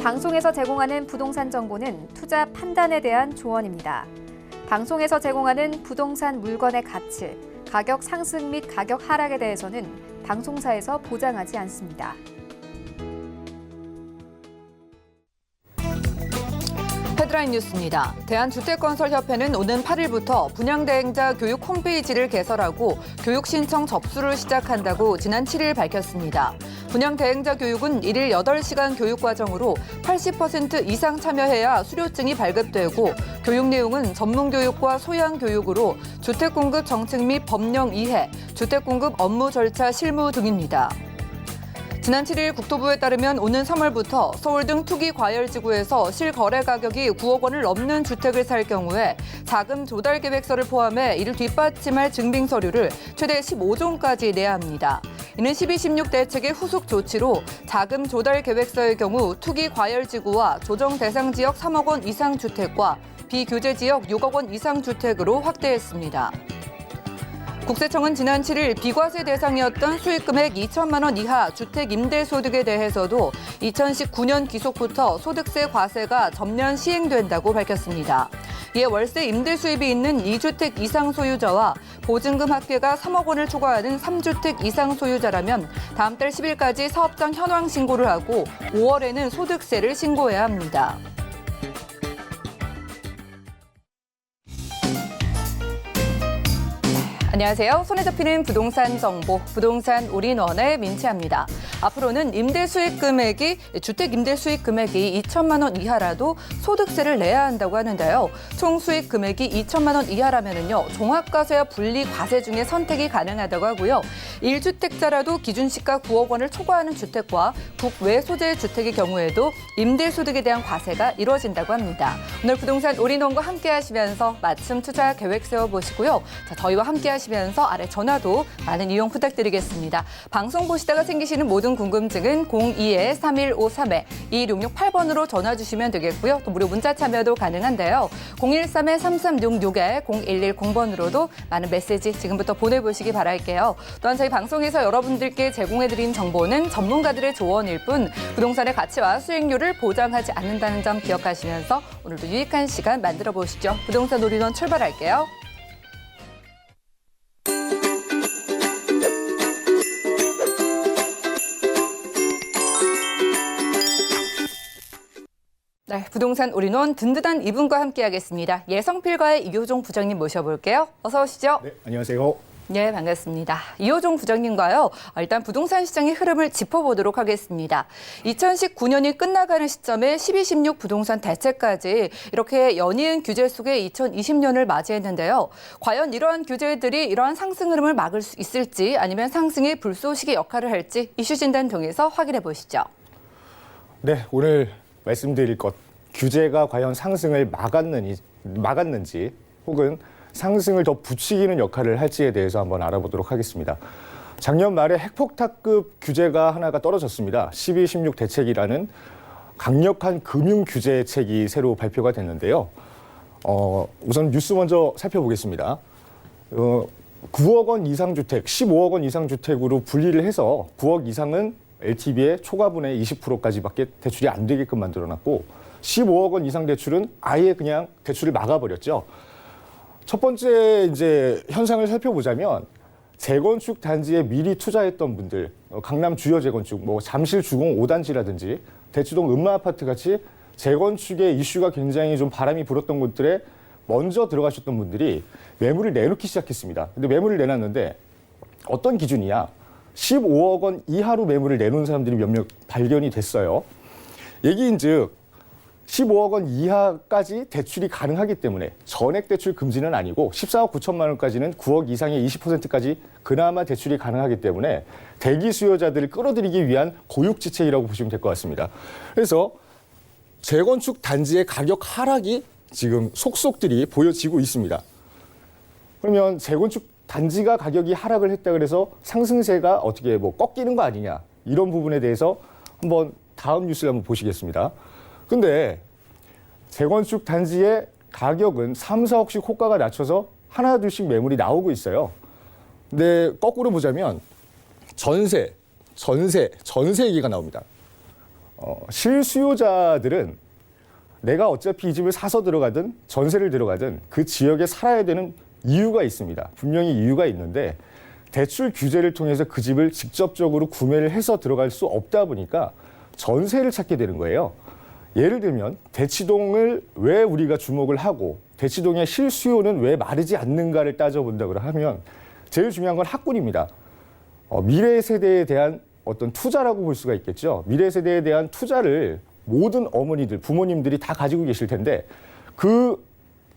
방송에서 제공하는 부동산 정보는 투자 판단에 대한 조언입니다. 방송에서 제공하는 부동산 물건의 가치, 가격 상승 및 가격 하락에 대해서는 방송사에서 보장하지 않습니다. 헤드라인 뉴스입니다. 대한주택건설협회는 오는 8일부터 분양대행자 교육 홈페이지를 개설하고 교육 신청 접수를 시작한다고 지난 7일 밝혔습니다. 분양대행자 교육은 일일 8시간 교육 과정으로 80% 이상 참여해야 수료증이 발급되고 교육 내용은 전문교육과 소양교육으로 주택공급 정책 및 법령 이해, 주택공급 업무 절차 실무 등입니다. 지난 7일 국토부에 따르면 오는 3월부터 서울 등 투기 과열지구에서 실거래 가격이 9억 원을 넘는 주택을 살 경우에 자금 조달 계획서를 포함해 이를 뒷받침할 증빙 서류를 최대 15종까지 내야 합니다. 이는 12.16 대책의 후속 조치로 자금 조달 계획서의 경우 투기 과열지구와 조정 대상 지역 3억 원 이상 주택과 비규제 지역 6억 원 이상 주택으로 확대했습니다. 국세청은 지난 7일 비과세 대상이었던 수익금액 2천만 원 이하 주택 임대소득에 대해서도 2019년 기속부터 소득세 과세가 전면 시행된다고 밝혔습니다. 이에 월세 임대 수입이 있는 2주택 이상 소유자와 보증금 합계가 3억 원을 초과하는 3주택 이상 소유자라면 다음 달 10일까지 사업장 현황 신고를 하고 5월에는 소득세를 신고해야 합니다. 안녕하세요. 손에 잡히는 부동산 정보, 부동산 올인원의 민채합니다. 앞으로는 임대 수익 금액이 주택 임대 수익 금액이 2천만 원 이하라도 소득세를 내야 한다고 하는데요. 총 수익 금액이 2천만 원 이하라면은요, 종합과세와 분리 과세 중에 선택이 가능하다고 하고요. 1주택자라도 기준 시가 9억 원을 초과하는 주택과 국외 소재 주택의 경우에도 임대 소득에 대한 과세가 이루어진다고 합니다. 오늘 부동산 올인원과 함께 하시면서 맞춤 투자 계획 세워보시고요. 자, 저희와 함께 하시면서 아래 전화도 많은 이용 부탁드리겠습니다. 방송 보시다가 생기시는 모든 궁금증은 02-3153-2668번으로 전화 주시면 되겠고요. 또 무료 문자 참여도 가능한데요. 013-3366-0110번으로도 많은 메시지 지금부터 보내보시기 바랄게요. 또한 저희 방송에서 여러분들께 제공해드린 정보는 전문가들의 조언일 뿐 부동산의 가치와 수익률을 보장하지 않는다는 점 기억하시면서 오늘도 유익한 시간 만들어 보시죠. 부동산 올인원 출발할게요. 네, 부동산 올인원 든든한 이분과 함께하겠습니다. 예성필과의 이효종 부장님 모셔볼게요. 어서 오시죠. 네, 안녕하세요. 네, 반갑습니다. 이효종 부장님과요. 일단 부동산 시장의 흐름을 짚어보도록 하겠습니다. 2019년이 끝나가는 시점에 12.16 부동산 대책까지 이렇게 연이은 규제 속에 2020년을 맞이했는데요. 과연 이러한 규제들이 이러한 상승 흐름을 막을 수 있을지 아니면 상승의 불쏘시개 역할을 할지 이슈 진단 통해서 확인해 보시죠. 네, 오늘 말씀드릴 것, 규제가 과연 상승을 막았는지 혹은 상승을 더 부추기는 역할을 할지에 대해서 한번 알아보도록 하겠습니다. 작년 말에 핵폭탄급 규제가 하나가 떨어졌습니다. 12.16 대책이라는 강력한 금융 규제책이 새로 발표가 됐는데요. 우선 뉴스 먼저 살펴보겠습니다. 9억 원 이상 주택, 15억 원 이상 주택으로 분리를 해서 9억 이상은 LTV의 초과분의 20%까지밖에 대출이 안 되게끔 만들어놨고 15억 원 이상 대출은 아예 그냥 대출을 막아버렸죠. 첫 번째 이제 현상을 살펴보자면 재건축 단지에 미리 투자했던 분들, 강남 주요 재건축, 잠실 주공 5단지라든지 대치동 음마아파트 같이 재건축의 이슈가 굉장히 좀 바람이 불었던 곳들에 먼저 들어가셨던 분들이 매물을 내놓기 시작했습니다. 근데 매물을 내놨는데 어떤 기준이야? 15억 원 이하로 매물을 내놓은 사람들이 몇몇 발견이 됐어요. 얘기인즉 15억 원 이하까지 대출이 가능하기 때문에 전액 대출 금지는 아니고 14억 9천만 원까지는 9억 이상의 20%까지 그나마 대출이 가능하기 때문에 대기 수요자들을 끌어들이기 위한 고육지책이라고 보시면 될 것 같습니다. 그래서 재건축 단지의 가격 하락이 지금 속속들이 보여지고 있습니다. 그러면 재건축 단지가 가격이 하락을 했다 그래서 상승세가 어떻게 꺾이는 거 아니냐, 이런 부분에 대해서 한번 다음 뉴스를 한번 보시겠습니다. 근데 재건축 단지의 가격은 3, 4억씩 호가가 낮춰서 하나 둘씩 매물이 나오고 있어요. 근데 거꾸로 보자면 전세 얘기가 나옵니다. 실수요자들은 내가 어차피 이 집을 사서 들어가든 전세를 들어가든 그 지역에 살아야 되는 이유가 있습니다. 분명히 이유가 있는데 대출 규제를 통해서 그 집을 직접적으로 구매를 해서 들어갈 수 없다 보니까 전세를 찾게 되는 거예요. 예를 들면 대치동을 왜 우리가 주목을 하고 대치동의 실수요는 왜 마르지 않는가를 따져본다고 하면 제일 중요한 건 학군입니다. 미래 세대에 대한 어떤 투자라고 볼 수가 있겠죠. 미래 세대에 대한 투자를 모든 어머니들, 부모님들이 다 가지고 계실 텐데 그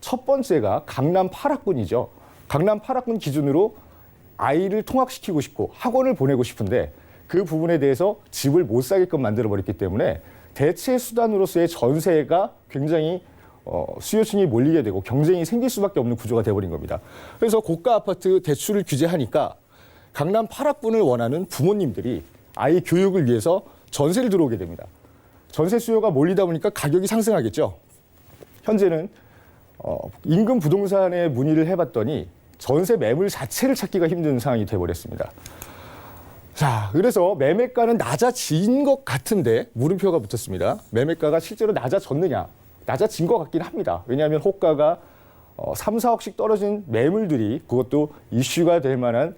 첫 번째가 강남 8학군이죠. 강남 8학군 기준으로 아이를 통학시키고 싶고 학원을 보내고 싶은데 그 부분에 대해서 집을 못 사게끔 만들어버렸기 때문에 대체 수단으로서의 전세가 굉장히 수요층이 몰리게 되고 경쟁이 생길 수밖에 없는 구조가 돼버린 겁니다. 그래서 고가 아파트 대출을 규제하니까 강남 8학군을 원하는 부모님들이 아이 교육을 위해서 전세를 들어오게 됩니다. 전세 수요가 몰리다 보니까 가격이 상승하겠죠. 현재는 인근 부동산에 문의를 해봤더니 전세 매물 자체를 찾기가 힘든 상황이 돼버렸습니다. 자, 그래서 매매가는 낮아진 것 같은데 물음표가 붙었습니다. 매매가가 실제로 낮아졌느냐? 낮아진 것 같긴 합니다. 왜냐하면 호가가 3, 4억씩 떨어진 매물들이 그것도 이슈가 될 만한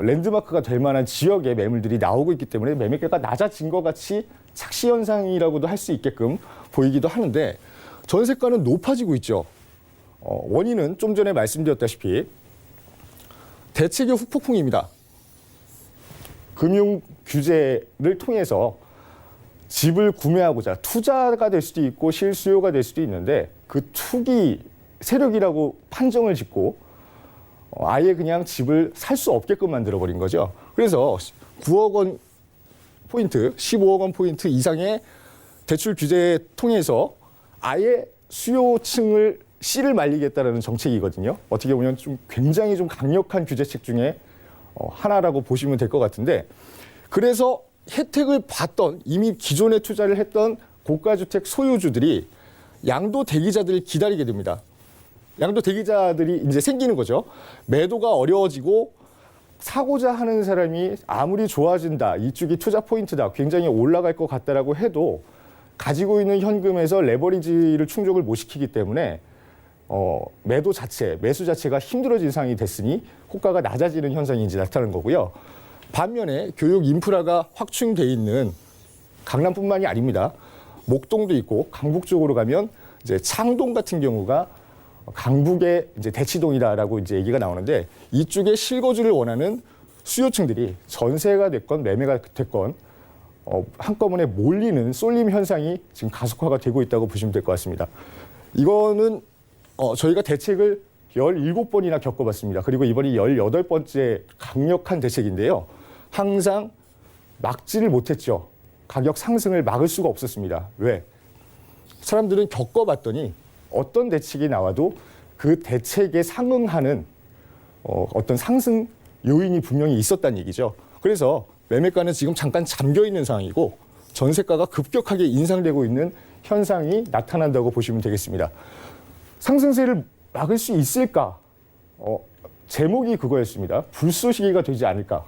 랜드마크가 될 만한 지역의 매물들이 나오고 있기 때문에 매매가가 낮아진 것 같이 착시 현상이라고도 할 수 있게끔 보이기도 하는데 전세가는 높아지고 있죠. 원인은 좀 전에 말씀드렸다시피 대책의 후폭풍입니다. 금융 규제를 통해서 집을 구매하고자 투자가 될 수도 있고 실수요가 될 수도 있는데 그 투기 세력이라고 판정을 짓고 아예 그냥 집을 살 수 없게끔 만들어버린 거죠. 그래서 9억 원 포인트, 15억 원 포인트 이상의 대출 규제를 통해서 아예 수요층을 씨를 말리겠다라는 정책이거든요. 어떻게 보면 좀 굉장히 좀 강력한 규제책 중에 하나라고 보시면 될 것 같은데 그래서 혜택을 받던 이미 기존에 투자를 했던 고가주택 소유주들이 양도 대기자들을 기다리게 됩니다. 양도 대기자들이 이제 생기는 거죠. 매도가 어려워지고 사고자 하는 사람이 아무리 좋아진다, 이쪽이 투자 포인트다, 굉장히 올라갈 것 같다라고 해도 가지고 있는 현금에서 레버리지를 충족을 못 시키기 때문에 매도 자체, 매수 자체가 힘들어진 상황이 됐으니 호가가 낮아지는 현상이 이제 나타나는 거고요. 반면에 교육 인프라가 확충돼 있는 강남뿐만이 아닙니다. 목동도 있고 강북 쪽으로 가면 이제 창동 같은 경우가 강북의 이제 대치동이다라고 이제 얘기가 나오는데 이쪽에 실거주를 원하는 수요층들이 전세가 됐건 매매가 됐건 한꺼번에 몰리는 쏠림 현상이 지금 가속화가 되고 있다고 보시면 될 것 같습니다. 이거는 저희가 대책을 17번이나 겪어봤습니다. 그리고 이번이 18번째 강력한 대책인데요. 항상 막지를 못했죠. 가격 상승을 막을 수가 없었습니다. 왜? 사람들은 겪어봤더니 어떤 대책이 나와도 그 대책에 상응하는 어떤 상승 요인이 분명히 있었다는 얘기죠. 그래서 매매가는 지금 잠깐 잠겨 있는 상황이고 전세가가 급격하게 인상되고 있는 현상이 나타난다고 보시면 되겠습니다. 상승세를 막을 수 있을까? 제목이 그거였습니다. 불쏘시개가 되지 않을까?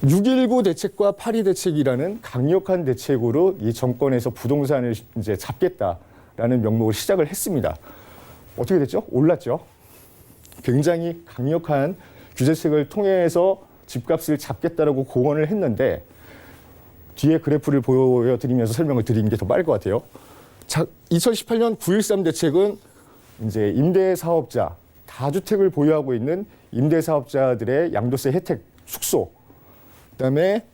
6.19 대책과 8.2 대책이라는 강력한 대책으로 이 정권에서 부동산을 이제 잡겠다라는 명목을 시작을 했습니다. 어떻게 됐죠? 올랐죠. 굉장히 강력한 규제책을 통해서 집값을 잡겠다라고 공언을 했는데 뒤에 그래프를 보여드리면서 설명을 드리는 게 더 빠를 것 같아요. 2018년 9.13 대책은 이제 임대사업자, 다주택을 보유하고 있는 임대사업자들의 양도세 혜택 축소, 그다음에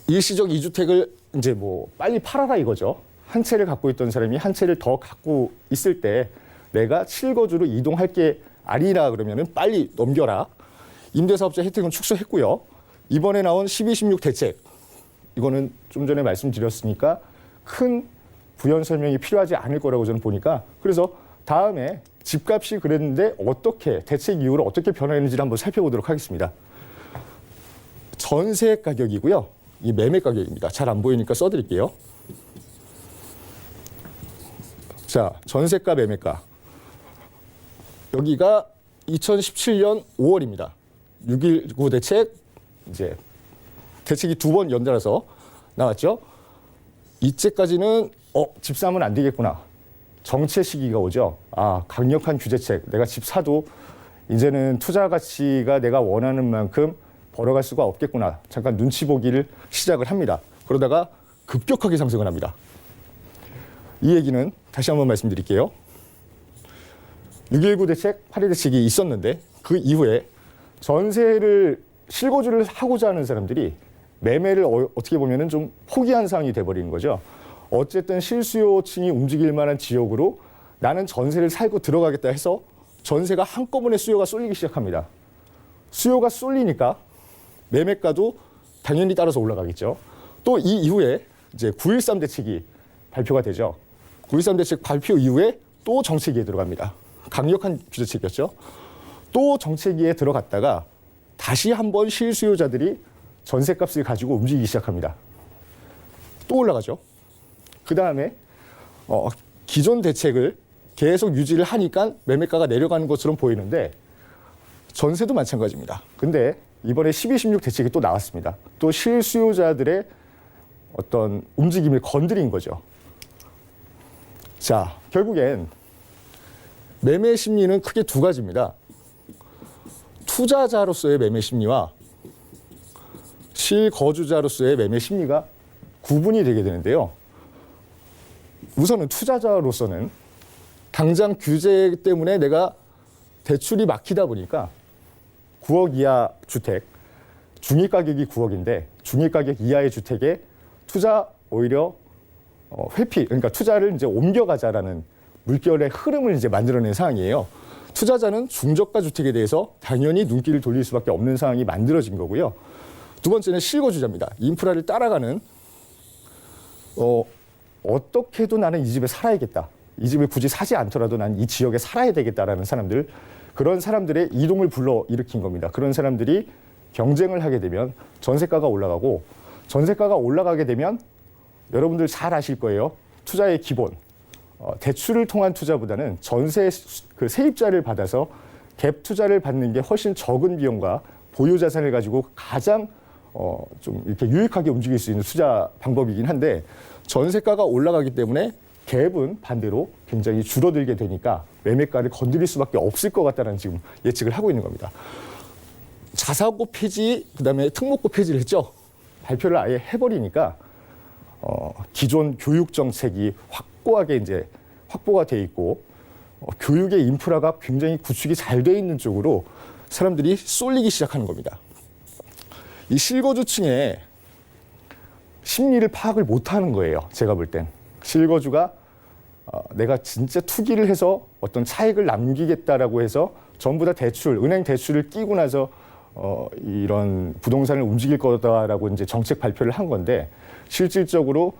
일시적 2주택을 이제 뭐 빨리 팔아라 이거죠. 한 채를 갖고 있던 사람이 한 채를 더 갖고 있을 때 내가 실거주로 이동할 게 아니라 그러면은 빨리 넘겨라. 임대사업자 혜택은 축소했고요. 이번에 나온 12.16 대책, 이거는 좀 전에 말씀드렸으니까 큰 부연 설명이 필요하지 않을 거라고 저는 보니까, 그래서 다음에 집값이 그랬는데 어떻게 대책 이후로 어떻게 변화했는지를 한번 살펴보도록 하겠습니다. 전세 가격이고요. 이 매매 가격입니다. 잘 안 보이니까 써드릴게요. 자, 전세가 매매가. 여기가 2017년 5월입니다. 6.19 대책, 이제 대책이 두 번 연달아서 나왔죠. 이때까지는 집 사면 안 되겠구나. 정체 시기가 오죠. 강력한 규제책. 내가 집 사도 이제는 투자 가치가 내가 원하는 만큼 벌어갈 수가 없겠구나. 잠깐 눈치 보기를 시작을 합니다. 그러다가 급격하게 상승을 합니다. 이 얘기는 다시 한번 말씀드릴게요. 6.19 대책, 8.2 대책이 있었는데 그 이후에 전세를 실거주를 하고자 하는 사람들이 매매를 어떻게 보면은 좀 포기한 상황이 돼버리는 거죠. 어쨌든 실수요층이 움직일 만한 지역으로 나는 전세를 살고 들어가겠다 해서 전세가 한꺼번에 수요가 쏠리기 시작합니다. 수요가 쏠리니까 매매가도 당연히 따라서 올라가겠죠. 또 이 이후에 이제 9.13 대책이 발표가 되죠. 9.13 대책 발표 이후에 또 정체기에 들어갑니다. 강력한 규제책이었죠. 또 정체기에 들어갔다가 다시 한번 실수요자들이 전세값을 가지고 움직이기 시작합니다. 또 올라가죠. 그 다음에 기존 대책을 계속 유지를 하니까 매매가가 내려가는 것처럼 보이는데 전세도 마찬가지입니다. 근데 이번에 12, 16 대책이 또 나왔습니다. 또 실수요자들의 어떤 움직임을 건드린 거죠. 자, 결국엔 매매 심리는 크게 두 가지입니다. 투자자로서의 매매 심리와 실거주자로서의 매매 심리가 구분이 되게 되는데요. 우선은 투자자로서는 당장 규제 때문에 내가 대출이 막히다 보니까 9억 이하 주택, 중위가격이 9억인데 중위가격 이하의 주택에 투자 오히려 회피, 그러니까 투자를 이제 옮겨가자라는 물결의 흐름을 이제 만들어낸 상황이에요. 투자자는 중저가 주택에 대해서 당연히 눈길을 돌릴 수밖에 없는 상황이 만들어진 거고요. 두 번째는 실거주자입니다. 인프라를 따라가는 어떻게도 나는 이 집에 살아야겠다. 이 집을 굳이 사지 않더라도 난 이 지역에 살아야 되겠다라는 사람들, 그런 사람들의 이동을 불러일으킨 겁니다. 그런 사람들이 경쟁을 하게 되면 전세가가 올라가고 전세가가 올라가게 되면 여러분들 잘 아실 거예요. 투자의 기본. 대출을 통한 투자보다는 전세 그 세입자를 받아서 갭 투자를 받는 게 훨씬 적은 비용과 보유 자산을 가지고 가장 좀 이렇게 유익하게 움직일 수 있는 투자 방법이긴 한데 전세가가 올라가기 때문에 갭은 반대로 굉장히 줄어들게 되니까 매매가를 건드릴 수밖에 없을 것 같다는 지금 예측을 하고 있는 겁니다. 자사고 폐지, 그다음에 특목고 폐지를 했죠. 발표를 아예 해버리니까 기존 교육 정책이 확고하게 이제 확보가 돼 있고 교육의 인프라가 굉장히 구축이 잘 돼 있는 쪽으로 사람들이 쏠리기 시작하는 겁니다. 이 실거주층의 심리를 파악을 못하는 거예요. 제가 볼 땐. 실거주가 내가 진짜 투기를 해서 어떤 차익을 남기겠다라고 해서 전부 다 대출, 은행 대출을 끼고 나서 이런 부동산을 움직일 거다라고 이제 정책 발표를 한 건데 실질적으로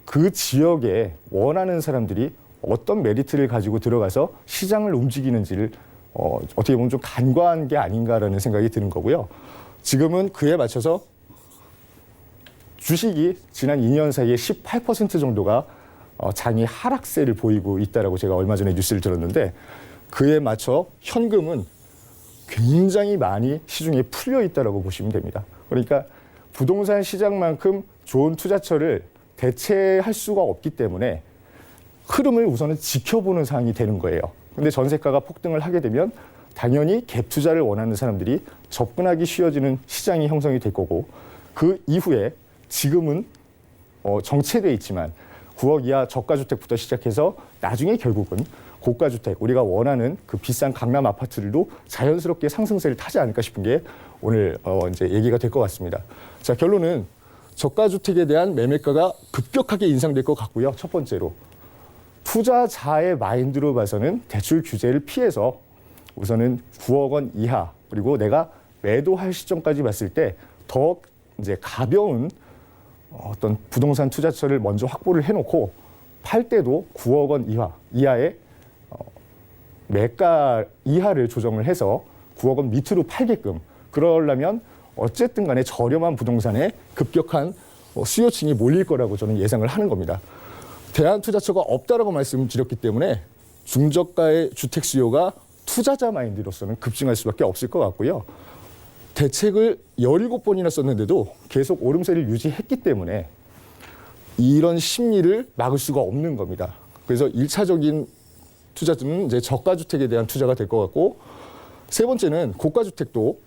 그 지역에 원하는 사람들이 어떤 메리트를 가지고 들어가서 시장을 움직이는지를 어떻게 보면 좀 간과한 게 아닌가라는 생각이 드는 거고요. 지금은 그에 맞춰서 주식이 지난 2년 사이에 18% 정도가 장이 하락세를 보이고 있다라고 제가 얼마 전에 뉴스를 들었는데 그에 맞춰 현금은 굉장히 많이 시중에 풀려 있다라고 보시면 됩니다. 그러니까 부동산 시장만큼 좋은 투자처를 대체할 수가 없기 때문에 흐름을 우선은 지켜보는 상황이 되는 거예요. 근데 전세가가 폭등을 하게 되면 당연히 갭 투자를 원하는 사람들이 접근하기 쉬워지는 시장이 형성이 될 거고 그 이후에 지금은 정체돼 있지만 9억 이하 저가주택부터 시작해서 나중에 결국은 고가주택, 우리가 원하는 그 비싼 강남 아파트들도 자연스럽게 상승세를 타지 않을까 싶은 게 오늘 이제 얘기가 될 것 같습니다. 자, 결론은 저가주택에 대한 매매가가 급격하게 인상될 것 같고요. 첫 번째로 투자자의 마인드로 봐서는 대출 규제를 피해서 우선은 9억 원 이하 그리고 내가 매도할 시점까지 봤을 때 더 이제 가벼운 어떤 부동산 투자처를 먼저 확보를 해놓고 팔 때도 9억 원 이하의 매가 이하를 조정을 해서 9억 원 밑으로 팔게끔 그러려면 어쨌든 간에 저렴한 부동산에 급격한 수요층이 몰릴 거라고 저는 예상을 하는 겁니다. 대한투자처가 없다라고 말씀드렸기 때문에 중저가의 주택 수요가 투자자 마인드로서는 급증할 수밖에 없을 것 같고요. 대책을 17번이나 썼는데도 계속 오름세를 유지했기 때문에 이런 심리를 막을 수가 없는 겁니다. 그래서 1차적인 투자는 이제 저가주택에 대한 투자가 될 것 같고, 세 번째는 고가주택도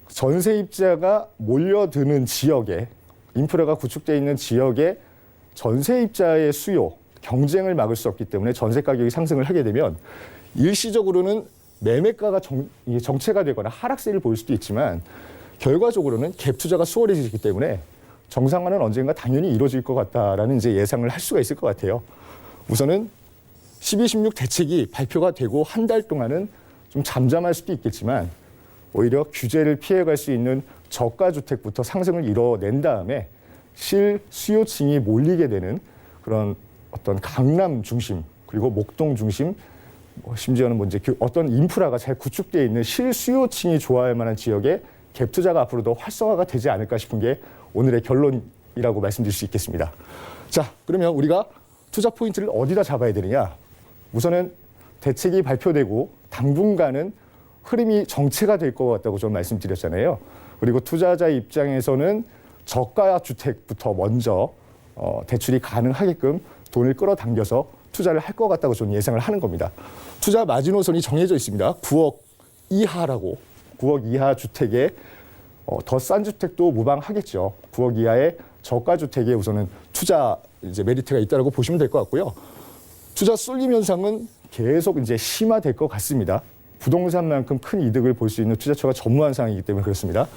전세입자가 몰려드는 지역에, 인프라가 구축되어 있는 지역에 전세입자의 수요, 경쟁을 막을 수 없기 때문에 전세 가격이 상승을 하게 되면 일시적으로는 매매가가 정체가 되거나 하락세를 보일 수도 있지만 결과적으로는 갭 투자가 수월해지기 때문에 정상화는 언젠가 당연히 이루어질 것 같다라는 이제 예상을 할 수가 있을 것 같아요. 우선은 12.16 대책이 발표가 되고 한 달 동안은 좀 잠잠할 수도 있겠지만 오히려 규제를 피해갈 수 있는 저가주택부터 상승을 이뤄낸 다음에 실수요층이 몰리게 되는 그런 어떤 강남 중심 그리고 목동 중심 심지어는 뭐 이제 어떤 인프라가 잘 구축되어 있는 실수요층이 좋아할 만한 지역에 갭 투자가 앞으로 더 활성화가 되지 않을까 싶은 게 오늘의 결론이라고 말씀드릴 수 있겠습니다. 자, 그러면 우리가 투자 포인트를 어디다 잡아야 되느냐? 우선은 대책이 발표되고 당분간은 흐름이 정체가 될 것 같다고 좀 말씀드렸잖아요. 그리고 투자자 입장에서는 저가 주택부터 먼저 대출이 가능하게끔 돈을 끌어당겨서 투자를 할 것 같다고 저는 예상을 하는 겁니다. 투자 마지노선이 정해져 있습니다. 9억 이하라고. 9억 이하 주택에 더 싼 주택도 무방하겠죠. 9억 이하의 저가 주택에 우선은 투자 이제 메리트가 있다고 보시면 될 것 같고요. 투자 쏠림 현상은 계속 이제 심화될 것 같습니다. 부동산만큼 큰 이득을 볼 수 있는 투자처가 전무한 상황이기 때문에 그렇습니다.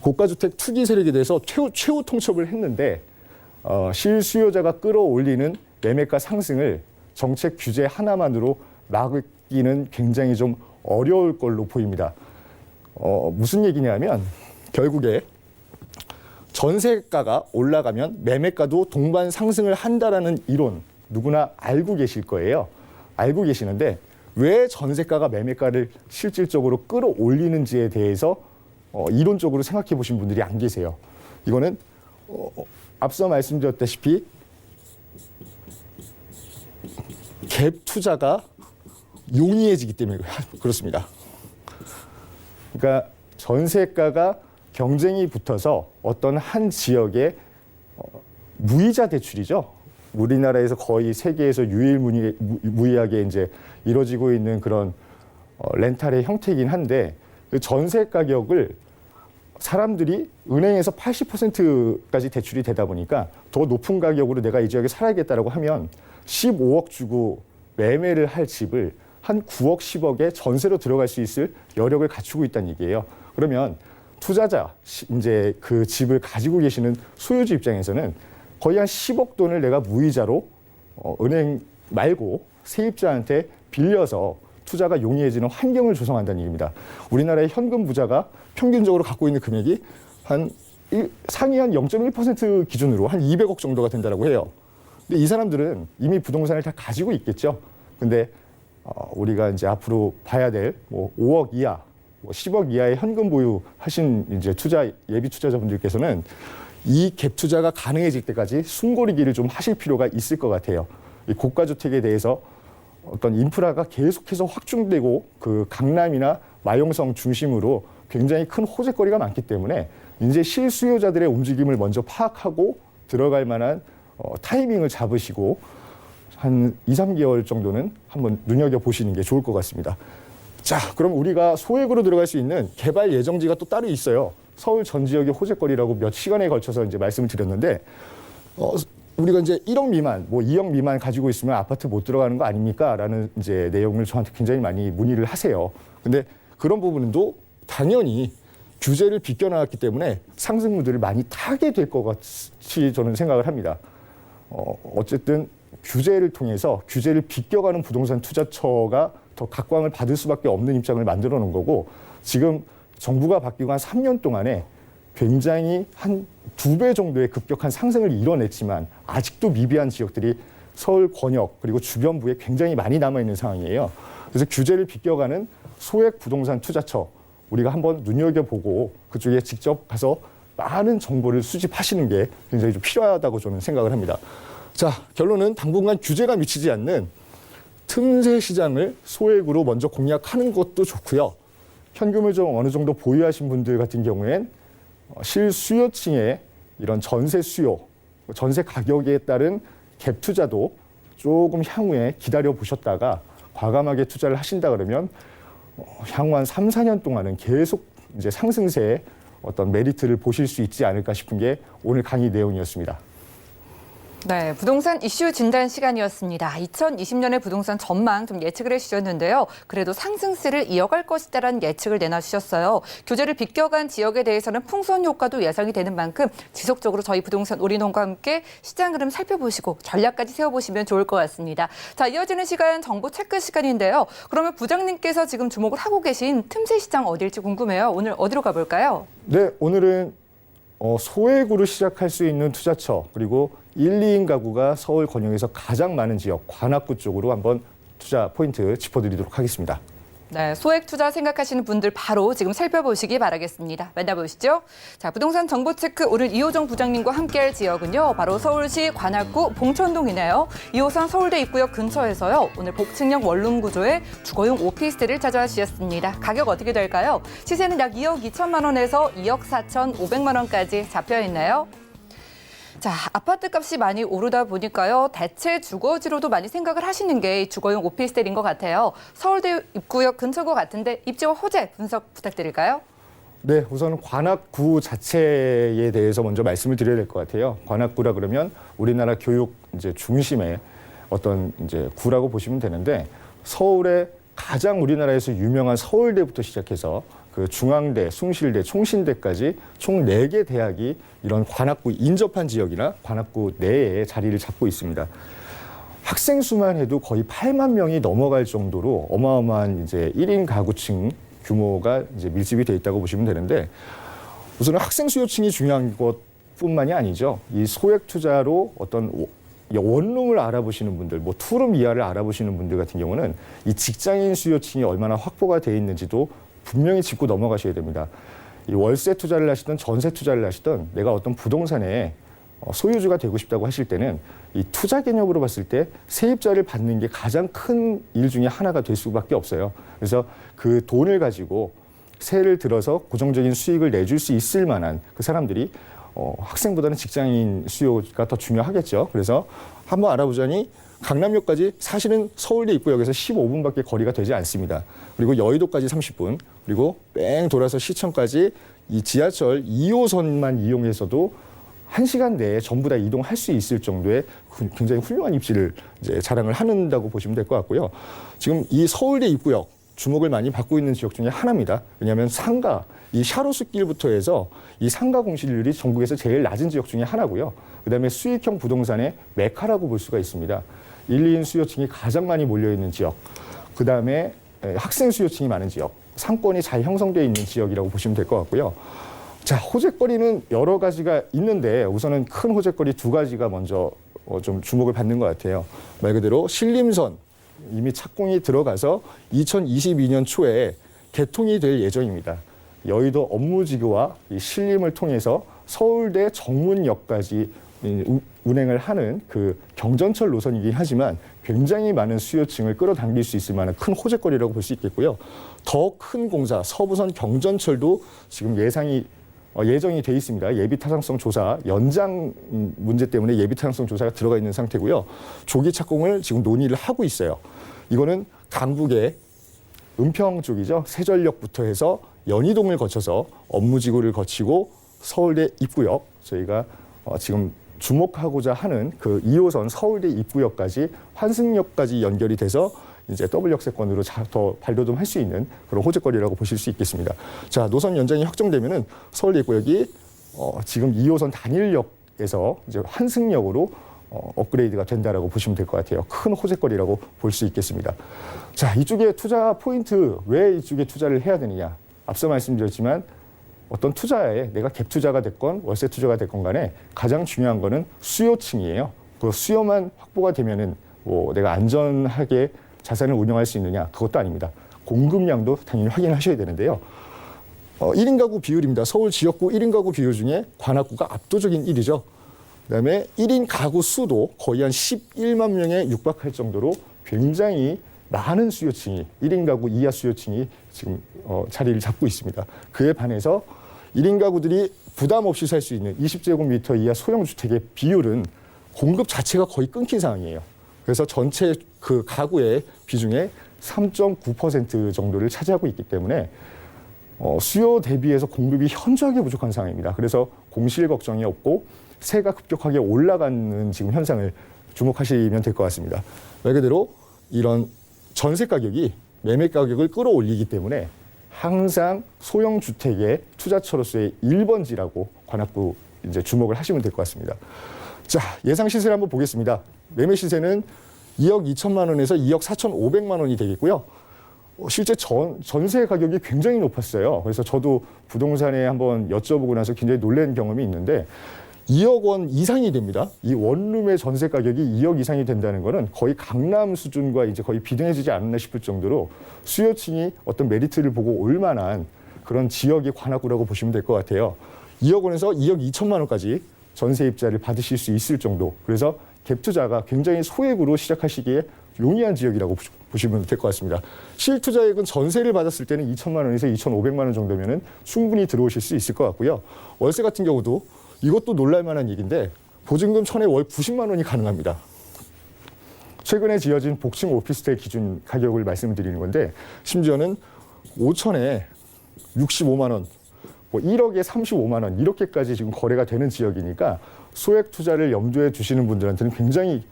고가주택 투기 세력에 대해서 최후 통첩을 했는데 실수요자가 끌어올리는 매매가 상승을 정책 규제 하나만으로 막기는 굉장히 좀 어려울 걸로 보입니다. 무슨 얘기냐면 결국에 전세가가 올라가면 매매가도 동반 상승을 한다라는 이론 누구나 알고 계실 거예요. 알고 계시는데 왜 전세가가 매매가를 실질적으로 끌어올리는지에 대해서 이론적으로 생각해 보신 분들이 안 계세요. 이거는 앞서 말씀드렸다시피 갭 투자가 용이해지기 때문에 그렇습니다. 그러니까 전세가가 경쟁이 붙어서 어떤 한 지역의 무이자 대출이죠. 우리나라에서 거의 세계에서 유일무이하게 이제 이루어지고 있는 그런 렌탈의 형태이긴 한데 그 전세 가격을 사람들이 은행에서 80%까지 대출이 되다 보니까 더 높은 가격으로 내가 이 지역에 살아야겠다라고 하면 15억 주고 매매를 할 집을 한 9억, 10억에 전세로 들어갈 수 있을 여력을 갖추고 있다는 얘기예요. 그러면 투자자, 이제 그 집을 가지고 계시는 소유주 입장에서는 거의 한 10억 돈을 내가 무이자로 은행 말고 세입자한테 빌려서 투자가 용이해지는 환경을 조성한다는 얘기입니다. 우리나라의 현금 부자가 평균적으로 갖고 있는 금액이 상위 한 0.1% 기준으로 한 200억 정도가 된다고 해요. 근데 이 사람들은 이미 부동산을 다 가지고 있겠죠. 근데 우리가 이제 앞으로 봐야 될 뭐 5억 이하, 뭐 10억 이하의 현금 보유하신 이제 예비 투자자분들께서는 이 갭 투자가 가능해질 때까지 숨고르기를 좀 하실 필요가 있을 것 같아요. 이 고가 주택에 대해서 어떤 인프라가 계속해서 확충되고 그 강남이나 마용성 중심으로 굉장히 큰 호재거리가 많기 때문에 이제 실수요자들의 움직임을 먼저 파악하고 들어갈 만한 타이밍을 잡으시고 한 2, 3개월 정도는 한번 눈여겨보시는 게 좋을 것 같습니다. 자, 그럼 우리가 소액으로 들어갈 수 있는 개발 예정지가 또 따로 있어요. 서울 전 지역의 호재거리라고 몇 시간에 걸쳐서 이제 말씀을 드렸는데, 우리가 이제 1억 미만, 뭐 2억 미만 가지고 있으면 아파트 못 들어가는 거 아닙니까? 라는 이제 내용을 저한테 굉장히 많이 문의를 하세요. 근데 그런 부분도 당연히 규제를 비껴나왔기 때문에 상승률들을 많이 타게 될 것 같이 저는 생각을 합니다. 어쨌든 규제를 통해서 규제를 비껴가는 부동산 투자처가 더 각광을 받을 수밖에 없는 입장을 만들어 놓은 거고, 지금 정부가 바뀌고 한 3년 동안에 굉장히 한 2배 정도의 급격한 상승을 이뤄냈지만 아직도 미비한 지역들이 서울 권역 그리고 주변부에 굉장히 많이 남아있는 상황이에요. 그래서 규제를 비껴가는 소액 부동산 투자처 우리가 한번 눈여겨보고 그쪽에 직접 가서 많은 정보를 수집하시는 게 굉장히 좀 필요하다고 저는 생각을 합니다. 자, 결론은 당분간 규제가 미치지 않는 틈새 시장을 소액으로 먼저 공략하는 것도 좋고요. 현금을 좀 어느 정도 보유하신 분들 같은 경우엔 실수요층의 이런 전세 수요 전세 가격에 따른 갭 투자도 조금 향후에 기다려 보셨다가 과감하게 투자를 하신다 그러면 향후 한 3, 4년 동안은 계속 이제 상승세의 어떤 메리트를 보실 수 있지 않을까 싶은 게 오늘 강의 내용이었습니다. 네, 부동산 이슈 진단 시간이었습니다. 2020년의 부동산 전망 좀 예측을 해주셨는데요. 그래도 상승세를 이어갈 것이다라는 예측을 내놔주셨어요. 교재를 비껴간 지역에 대해서는 풍선 효과도 예상이 되는 만큼 지속적으로 저희 부동산 올인원과 함께 시장 흐름 살펴보시고 전략까지 세워보시면 좋을 것 같습니다. 자, 이어지는 시간 정보 체크 시간인데요. 그러면 부장님께서 지금 주목을 하고 계신 틈새 시장 어딜지 궁금해요. 오늘 어디로 가볼까요? 네, 오늘은 소액으로 시작할 수 있는 투자처 그리고 1, 2인 가구가 서울 권역에서 가장 많은 지역 관악구 쪽으로 한번 투자 포인트 짚어드리도록 하겠습니다. 네, 소액 투자 생각하시는 분들 바로 지금 살펴보시기 바라겠습니다. 만나보시죠. 자, 부동산 정보 체크 오늘 이호정 부장님과 함께할 지역은요. 바로 서울시 관악구 봉천동이네요. 2호선 서울대 입구역 근처에서요. 오늘 복층형 원룸 구조의 주거용 오피스텔을 찾아주셨습니다. 가격 어떻게 될까요? 시세는 약 2억 2천만 원에서 2억 4천5백만 원까지 잡혀 있네요. 자, 아파트 값이 많이 오르다 보니까요. 대체 주거지로도 많이 생각을 하시는 게 주거용 오피스텔인 것 같아요. 서울대 입구역 근처인 것 같은데 입지와 호재 분석 부탁드릴까요? 네, 우선 관악구 자체에 대해서 먼저 말씀을 드려야 될 것 같아요. 관악구라 그러면 우리나라 교육 이제 중심의 어떤 이제 구라고 보시면 되는데 서울의 가장 우리나라에서 유명한 서울대부터 시작해서 그 중앙대, 숭실대, 총신대까지 총 4개 대학이 이런 관악구 인접한 지역이나 관악구 내에 자리를 잡고 있습니다. 학생 수만 해도 거의 8만 명이 넘어갈 정도로 어마어마한 이제 1인 가구층 규모가 이제 밀집이 돼 있다고 보시면 되는데 우선은 학생 수요층이 중요한 것뿐만이 아니죠. 이 소액 투자로 어떤 원룸을 알아보시는 분들, 뭐 투룸 이하를 알아보시는 분들 같은 경우는 이 직장인 수요층이 얼마나 확보가 돼 있는지도 분명히 짚고 넘어가셔야 됩니다. 이 월세 투자를 하시든 전세 투자를 하시든 내가 어떤 부동산에 소유주가 되고 싶다고 하실 때는 이 투자 개념으로 봤을 때 세입자를 받는 게 가장 큰 일 중에 하나가 될 수밖에 없어요. 그래서 그 돈을 가지고 세를 들어서 고정적인 수익을 내줄 수 있을 만한 그 사람들이 학생보다는 직장인 수요가 더 중요하겠죠. 그래서 한번 알아보자니 강남역까지 사실은 서울대 입구역에서 15분밖에 거리가 되지 않습니다. 그리고 여의도까지 30분, 그리고 뺑 돌아서 시청까지 이 지하철 2호선만 이용해서도 1시간 내에 전부 다 이동할 수 있을 정도의 굉장히 훌륭한 입지를 이제 자랑을 한다고 보시면 될 것 같고요. 지금 이 서울대 입구역 주목을 많이 받고 있는 지역 중에 하나입니다. 왜냐하면 상가, 이 샤로스길부터 해서 이 상가 공실률이 전국에서 제일 낮은 지역 중에 하나고요. 그다음에 수익형 부동산의 메카라고 볼 수가 있습니다. 1, 2인 수요층이 가장 많이 몰려있는 지역, 그다음에 학생 수요층이 많은 지역, 상권이 잘 형성되어 있는 지역이라고 보시면 될 것 같고요. 자, 호재거리는 여러 가지가 있는데 우선은 큰 호재거리 2가지가 먼저 좀 주목을 받는 것 같아요. 말 그대로 신림선 이미 착공이 들어가서 2022년 초에 개통이 될 예정입니다. 여의도 업무지구와 이 신림을 통해서 서울대 정문역까지 운행을 하는 그 경전철 노선이긴 하지만 굉장히 많은 수요층을 끌어당길 수 있을 만한 큰 호재거리라고 볼 수 있겠고요. 더 큰 공사 서부선 경전철도 지금 예정이 돼 있습니다. 예비 타당성 조사 연장 문제 때문에 예비 타당성 조사가 들어가 있는 상태고요. 조기 착공을 지금 논의를 하고 있어요. 이거는 강북의 은평 쪽이죠. 세전역부터 해서 연희동을 거쳐서 업무지구를 거치고 서울대 입구역 저희가 지금 주목하고자 하는 그 2호선 서울대 입구역까지 환승역까지 연결이 돼서 이제 더블 역세권으로 더 발돋움할 수 있는 그런 호재거리라고 보실 수 있겠습니다. 자, 노선 연장이 확정되면은 서울대 입구역이 지금 2호선 단일역에서 이제 환승역으로 업그레이드가 된다라고 보시면 될 것 같아요. 큰 호재거리라고 볼 수 있겠습니다. 자, 이쪽에 투자 포인트 왜 이쪽에 투자를 해야 되느냐? 앞서 말씀드렸지만 어떤 투자에 내가 갭 투자가 됐건 월세 투자가 됐건 간에 가장 중요한 거는 수요층이에요. 그 수요만 확보가 되면은 뭐 내가 안전하게 자산을 운영할 수 있느냐? 그것도 아닙니다. 공급량도 당연히 확인하셔야 되는데요. 1인 가구 비율입니다. 서울 지역구 1인 가구 비율 중에 관악구가 압도적인 1위죠. 그다음에 1인 가구 수도 거의 한 11만 명에 육박할 정도로 굉장히 많은 수요층이 1인 가구 이하 수요층이 지금 자리를 잡고 있습니다. 그에 반해서 1인 가구들이 부담 없이 살 수 있는 20제곱미터 이하 소형 주택의 비율은 공급 자체가 거의 끊긴 상황이에요. 그래서 전체 그 가구의 비중의 3.9% 정도를 차지하고 있기 때문에 수요 대비해서 공급이 현저하게 부족한 상황입니다. 그래서 공실 걱정이 없고 세가 급격하게 올라가는 지금 현상을 주목하시면 될 것 같습니다. 말 그대로 이런 전세 가격이 매매 가격을 끌어올리기 때문에 항상 소형 주택의 투자처로서의 1번지라고 관악구 이제 주목을 하시면 될 것 같습니다. 자, 예상 시세를 한번 보겠습니다. 매매 시세는 2억 2천만 원에서 2억 4,500만 원이 되겠고요. 실제 전세 가격이 굉장히 높았어요. 그래서 저도 부동산에 한번 여쭤보고 나서 굉장히 놀란 경험이 있는데 2억 원 이상이 됩니다. 이 원룸의 전세 가격이 2억 이상이 된다는 거는 거의 강남 수준과 이제 거의 비등해지지 않나 싶을 정도로 수요층이 어떤 메리트를 보고 올 만한 그런 지역이 관악구라고 보시면 될 것 같아요. 2억 원에서 2억 2천만 원까지 전세 입자를 받으실 수 있을 정도. 그래서 갭 투자가 굉장히 소액으로 시작하시기에 용이한 지역이라고 보시면 될 것 같습니다. 실투자액은 전세를 받았을 때는 2천만 원에서 2,500만 원 정도면은 충분히 들어오실 수 있을 것 같고요. 월세 같은 경우도 이것도 놀랄만한 얘기인데 보증금 1,000에 월 90만 원이 가능합니다. 최근에 지어진 복층 오피스텔 기준 가격을 말씀드리는 건데 심지어는 5천에 65만 원, 뭐 1억에 35만 원 이렇게까지 지금 거래가 되는 지역이니까 소액 투자를 염두에 두시는 분들한테는 굉장히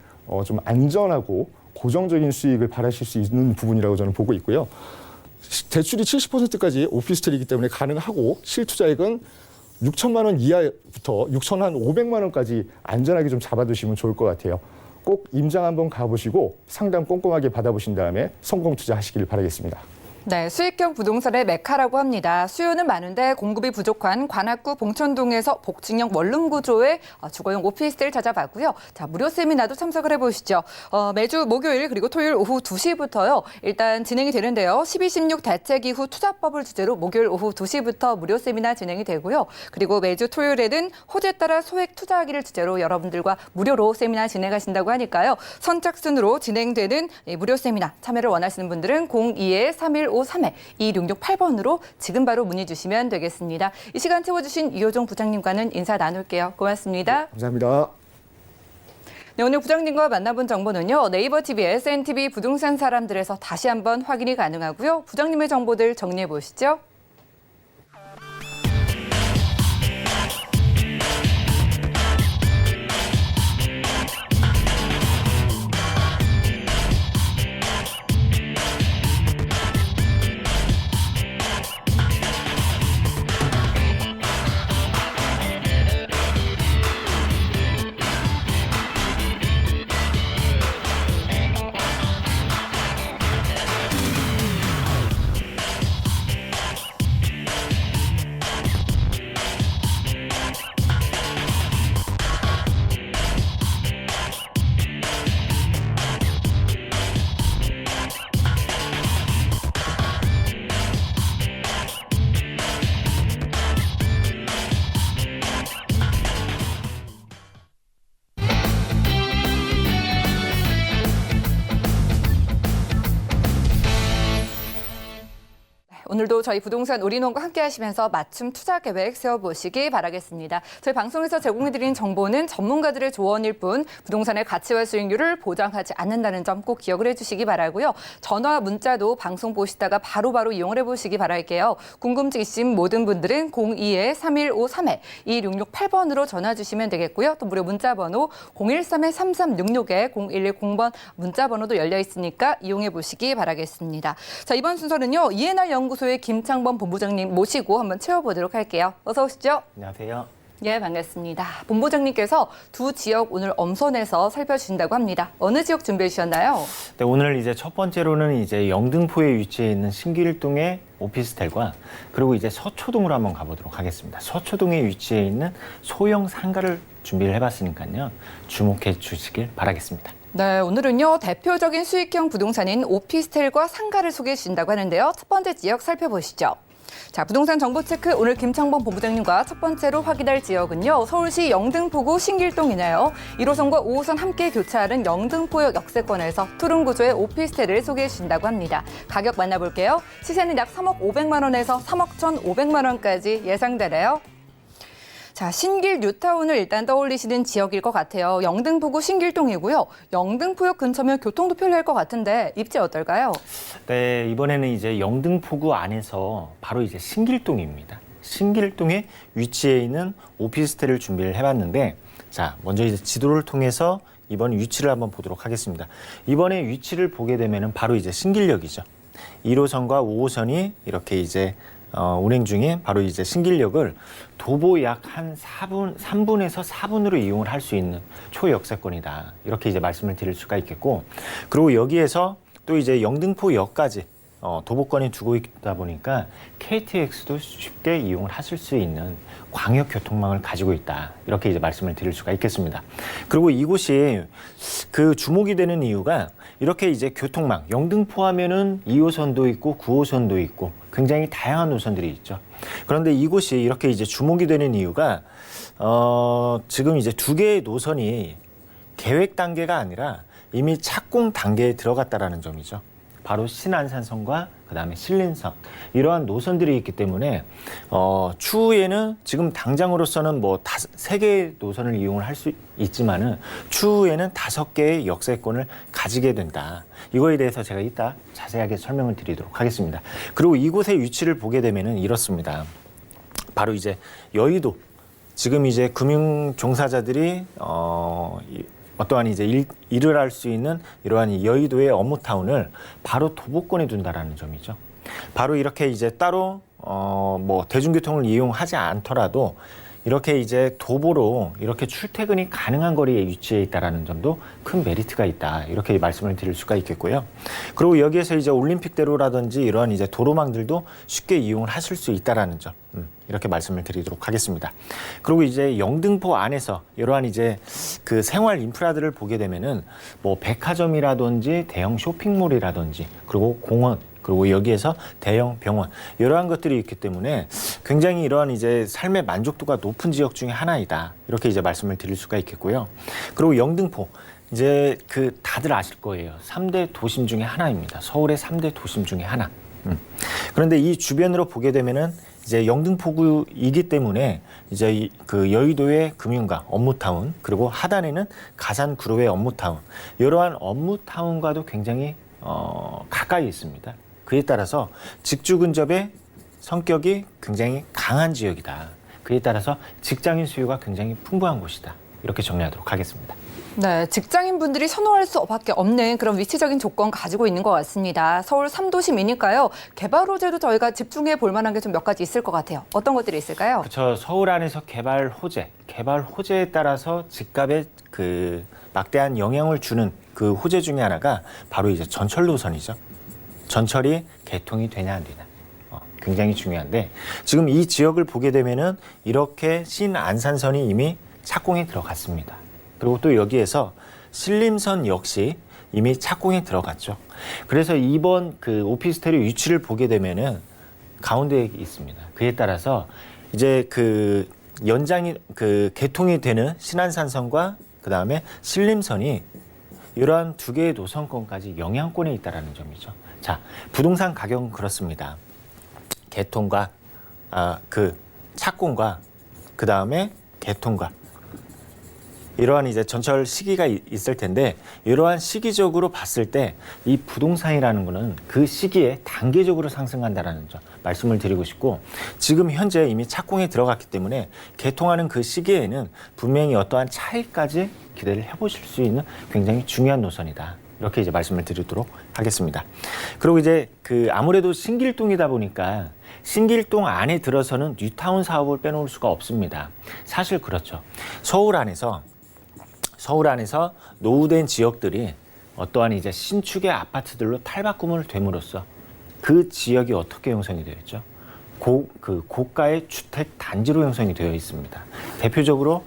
좀 안전하고 고정적인 수익을 바라실 수 있는 부분이라고 저는 보고 있고요. 대출이 70%까지 오피스텔이기 때문에 가능하고 실투자액은 6천만 원 이하부터 6,500만 원까지 안전하게 좀 잡아두시면 좋을 것 같아요. 꼭 임장 한번 가보시고 상담 꼼꼼하게 받아보신 다음에 성공 투자하시길 바라겠습니다. 네, 수익형 부동산의 메카라고 합니다. 수요는 많은데 공급이 부족한 관악구 봉천동에서 복층형 원룸 구조의 주거용 오피스텔 찾아봤고요. 자, 무료 세미나도 참석을 해보시죠. 매주 목요일 그리고 토요일 오후 2시부터요. 일단 진행이 되는데요. 12.16 대책 이후 투자법을 주제로 목요일 오후 2시부터 무료 세미나 진행이 되고요. 그리고 매주 토요일에는 호재에 따라 소액 투자하기를 주제로 여러분들과 무료로 세미나 진행하신다고 하니까요. 선착순으로 진행되는 무료 세미나 참여를 원하시는 분들은 02-315-3회 2668번으로 지금 바로 문의 주시면 되겠습니다. 이 시간 채워주신 이효종 부장님과는 인사 나눌게요. 고맙습니다. 네, 감사합니다. 네, 오늘 부장님과 만나본 정보는요. 네이버 TV, SNTV 부동산 사람들에서 다시 한번 확인이 가능하고요. 부장님의 정보들 정리해 보시죠. 오늘도 저희 부동산 올인원과 함께 하시면서 맞춤 투자 계획 세워보시기 바라겠습니다. 저희 방송에서 제공해드린 정보는 전문가들의 조언일 뿐 부동산의 가치와 수익률을 보장하지 않는다는 점 꼭 기억을 해주시기 바라고요. 전화, 문자도 방송 보시다가 바로바로 이용을 해보시기 바랄게요. 궁금증 있으신 모든 분들은 02-3153에 2668번으로 전화 주시면 되겠고요. 또 무료 문자 번호 013-3366에 0110번 문자 번호도 열려 있으니까 이용해 보시기 바라겠습니다. 자, 이번 순서는요. ENR 연구소의 김창범 본부장님 모시고 한번 채워보도록 할게요. 어서 오시죠. 안녕하세요. 예, 반갑습니다. 본부장님께서 두 지역 오늘 엄선해서 살펴주신다고 합니다. 어느 지역 준비해 주셨나요? 네, 오늘 이제 첫 번째로는 이제 영등포에 위치해 있는 신길동의 오피스텔과 그리고 이제 서초동으로 한번 가보도록 하겠습니다. 서초동에 위치해 있는 소형 상가를 준비를 해봤으니까요. 주목해 주시길 바라겠습니다. 네, 오늘은요. 대표적인 수익형 부동산인 오피스텔과 상가를 소개해 주신다고 하는데요. 첫 번째 지역 살펴보시죠. 자, 부동산 정보 체크 오늘 김창범 본부장님과 첫 번째로 확인할 지역은요. 서울시 영등포구 신길동이네요. 1호선과 5호선 함께 교차하는 영등포역 역세권에서 투룸 구조의 오피스텔을 소개해 주신다고 합니다. 가격 만나볼게요. 시세는 약 3억 500만 원에서 3억 1,500만 원까지 예상되네요. 자, 신길 뉴타운을 일단 떠올리시는 지역일 것 같아요. 영등포구 신길동이고요. 영등포역 근처면 교통도 편리할 것 같은데 입지 어떨까요? 네, 이번에는 이제 영등포구 안에서 바로 이제 신길동입니다. 신길동에 위치해 있는 오피스텔을 준비를 해봤는데, 자, 먼저 이제 지도를 통해서 이번 위치를 한번 보도록 하겠습니다. 이번에 위치를 보게 되면은 바로 이제 신길역이죠. 1호선과 5호선이 이렇게 이제 운행 중인 바로 이제 신길역을 도보 약 한 3분에서 4분으로 이용을 할 수 있는 초역세권이다. 이렇게 이제 말씀을 드릴 수가 있겠고, 그리고 여기에서 또 이제 영등포역까지 도보권이 두고 있다 보니까 KTX도 쉽게 이용을 하실 수 있는 광역 교통망을 가지고 있다. 이렇게 이제 말씀을 드릴 수가 있겠습니다. 그리고 이곳이 그 주목이 되는 이유가 이렇게 이제 교통망, 영등포 하면은 2호선도 있고 9호선도 있고 굉장히 다양한 노선들이 있죠. 그런데 이곳이 이렇게 이제 주목이 되는 이유가 지금 이제 두 개의 노선이 계획 단계가 아니라 이미 착공 단계에 들어갔다라는 점이죠. 바로 신안산선과 그다음에 신림선, 이러한 노선들이 있기 때문에 추후에는 지금 당장으로서는 뭐 3개의 노선을 이용을 할 수 있지만은 추후에는 5개의 역세권을 가지게 된다. 이거에 대해서 제가 이따 자세하게 설명을 드리도록 하겠습니다. 그리고 이곳의 위치를 보게 되면은 이렇습니다. 바로 이제 여의도, 지금 이제 금융 종사자들이 어떠한 이제 일을 할 수 있는 이러한 이 여의도의 업무타운을 바로 도보권에 둔다라는 점이죠. 바로 이렇게 이제 따로 뭐 대중교통을 이용하지 않더라도 이렇게 이제 도보로 이렇게 출퇴근이 가능한 거리에 위치해 있다라는 점도 큰 메리트가 있다. 이렇게 말씀을 드릴 수가 있겠고요. 그리고 여기에서 이제 올림픽대로라든지 이러한 이제 도로망들도 쉽게 이용을 하실 수 있다라는 점. 이렇게 말씀을 드리도록 하겠습니다. 그리고 이제 영등포 안에서 이러한 이제 그 생활 인프라들을 보게 되면은 뭐 백화점이라든지 대형 쇼핑몰이라든지 그리고 공원, 그리고 여기에서 대형 병원, 이러한 것들이 있기 때문에 굉장히 이러한 이제 삶의 만족도가 높은 지역 중에 하나이다. 이렇게 이제 말씀을 드릴 수가 있겠고요. 그리고 영등포, 이제 그 다들 아실 거예요. 3대 도심 중에 하나입니다. 서울의 3대 도심 중에 하나. 그런데 이 주변으로 보게 되면은 이제 영등포구이기 때문에 이제 그 여의도의 금융가, 업무타운, 그리고 하단에는 가산그룹의 업무타운, 이러한 업무타운과도 굉장히 가까이 있습니다. 그에 따라서 직주 근접의 성격이 굉장히 강한 지역이다. 그에 따라서 직장인 수요가 굉장히 풍부한 곳이다. 이렇게 정리하도록 하겠습니다. 네, 직장인분들이 선호할 수밖에 없는 그런 위치적인 조건 가지고 있는 것 같습니다. 서울 3도심이니까요. 개발 호재도 저희가 집중해 볼 만한 게 좀 몇 가지 있을 것 같아요. 어떤 것들이 있을까요? 그렇죠. 서울 안에서 개발 호재에 따라서 집값에 그 막대한 영향을 주는 그 호재 중에 하나가 바로 이제 전철 노선이죠. 전철이 개통이 되냐 안 되냐. 굉장히 중요한데 지금 이 지역을 보게 되면은 이렇게 신안산선이 이미 착공에 들어갔습니다. 그리고 또 여기에서 신림선 역시 이미 착공에 들어갔죠. 그래서 이번 그 오피스텔의 위치를 보게 되면은 가운데에 있습니다. 그에 따라서 이제 그 연장이 그 개통이 되는 신안산선과 그 다음에 신림선이 이러한 두 개의 노선권까지 영향권에 있다라는 점이죠. 자, 부동산 가격은 그렇습니다. 개통과 그 착공과 그 다음에 개통과 이러한 이제 전철 시기가 있을 텐데 이러한 시기적으로 봤을 때 이 부동산이라는 거는 그 시기에 단계적으로 상승한다라는 점 말씀을 드리고 싶고, 지금 현재 이미 착공에 들어갔기 때문에 개통하는 그 시기에는 분명히 어떠한 차이까지 기대를 해보실 수 있는 굉장히 중요한 노선이다. 이렇게 이제 말씀을 드리도록 하겠습니다. 그리고 이제 그 아무래도 신길동이다 보니까 신길동 안에 들어서는 뉴타운 사업을 빼놓을 수가 없습니다. 사실 그렇죠. 서울 안에서 노후된 지역들이 어떠한 이제 신축의 아파트들로 탈바꿈을 됨으로써 그 지역이 어떻게 형성이 되어 있죠? 고가의 주택 단지로 형성이 되어 있습니다. 대표적으로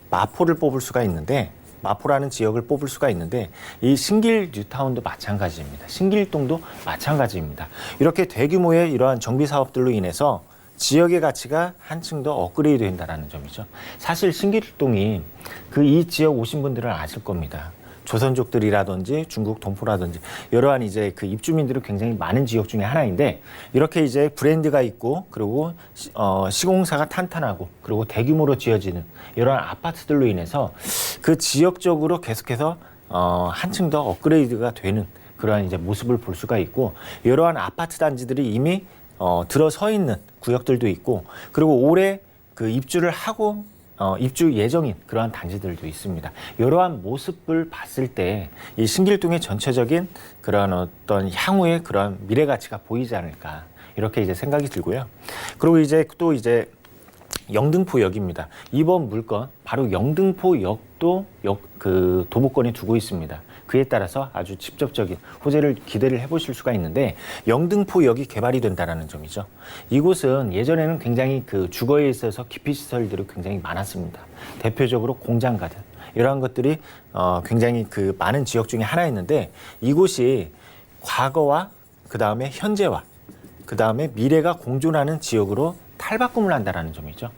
마포를 뽑을 수가 있는데, 마포라는 지역을 뽑을 수가 있는데 이 신길 뉴타운도 마찬가지입니다. 신길동도 마찬가지입니다. 이렇게 대규모의 이러한 정비 사업들로 인해서 지역의 가치가 한층 더 업그레이드 된다는 점이죠. 사실 신길동이 이 지역 오신 분들은 아실 겁니다. 조선족들이라든지 중국 동포라든지 이러한 이제 그 입주민들이 굉장히 많은 지역 중에 하나인데 이렇게 이제 브랜드가 있고 그리고 시공사가 탄탄하고 그리고 대규모로 지어지는 이러한 아파트들로 인해서 그 지역적으로 계속해서 한층 더 업그레이드가 되는 그러한 이제 모습을 볼 수가 있고 이러한 아파트 단지들이 이미 들어서 있는 구역들도 있고 그리고 올해 그 입주를 하고 입주 예정인 그러한 단지들도 있습니다. 이러한 모습을 봤을 때 이 신길동의 전체적인 그러한 어떤 향후의 그러한 미래 가치가 보이지 않을까 이렇게 이제 생각이 들고요. 그리고 이제 또 이제 영등포역입니다. 이번 물건 바로 영등포역도 그 도보권에 두고 있습니다. 그에 따라서 아주 직접적인 호재를 기대를 해보실 수가 있는데 영등포역이 개발이 된다는 점이죠. 이곳은 예전에는 굉장히 그 주거에 있어서 기피 시설들이 굉장히 많았습니다. 대표적으로 공장가든 이러한 것들이 굉장히 그 많은 지역 중에 하나였는데 이곳이 과거와 그 다음에 현재와 그 다음에 미래가 공존하는 지역으로 탈바꿈을 한다는 점이죠.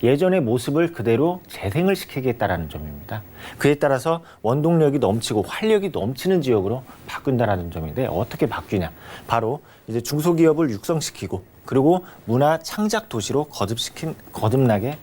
예전의 모습을 그대로 재생을 시키겠다라는 점입니다. 그에 따라서 원동력이 넘치고 활력이 넘치는 지역으로 바꾼다라는 점인데 어떻게 바뀌냐? 바로 이제 중소기업을 육성시키고 그리고 문화 창작 도시로 거듭나게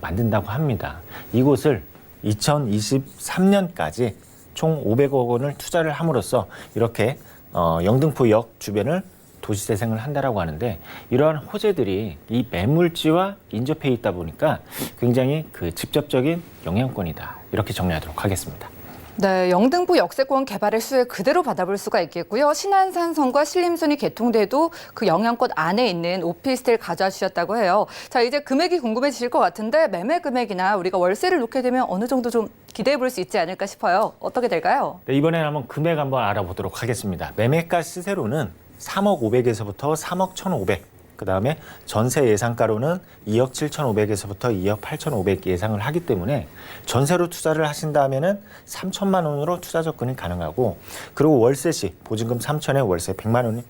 만든다고 합니다. 이곳을 2023년까지 총 500억 원을 투자를 함으로써 이렇게 영등포역 주변을 도시재생을 한다라고 하는데 이러한 호재들이 이 매물지와 인접해 있다 보니까 굉장히 그 직접적인 영향권이다. 이렇게 정리하도록 하겠습니다. 네, 영등포 역세권 개발의 수혜 그대로 받아볼 수가 있겠고요. 신안산선과 신림선이 개통돼도 그 영향권 안에 있는 오피스텔 가져와 주셨다고 해요. 자, 이제 금액이 궁금해지실 것 같은데 매매 금액이나 우리가 월세를 놓게 되면 어느 정도 좀 기대해 볼 수 있지 않을까 싶어요. 어떻게 될까요? 네, 이번에는 한번 금액 한번 알아보도록 하겠습니다. 매매가 시세로는 3억 500에서부터 3억 1,500, 그 다음에 전세 예상가로는 2억 7,500에서부터 2억 8,500 예상을 하기 때문에 전세로 투자를 하신다면은 3천만 원으로 투자 접근이 가능하고 그리고 월세 시 보증금 3천에 월세 100만 원이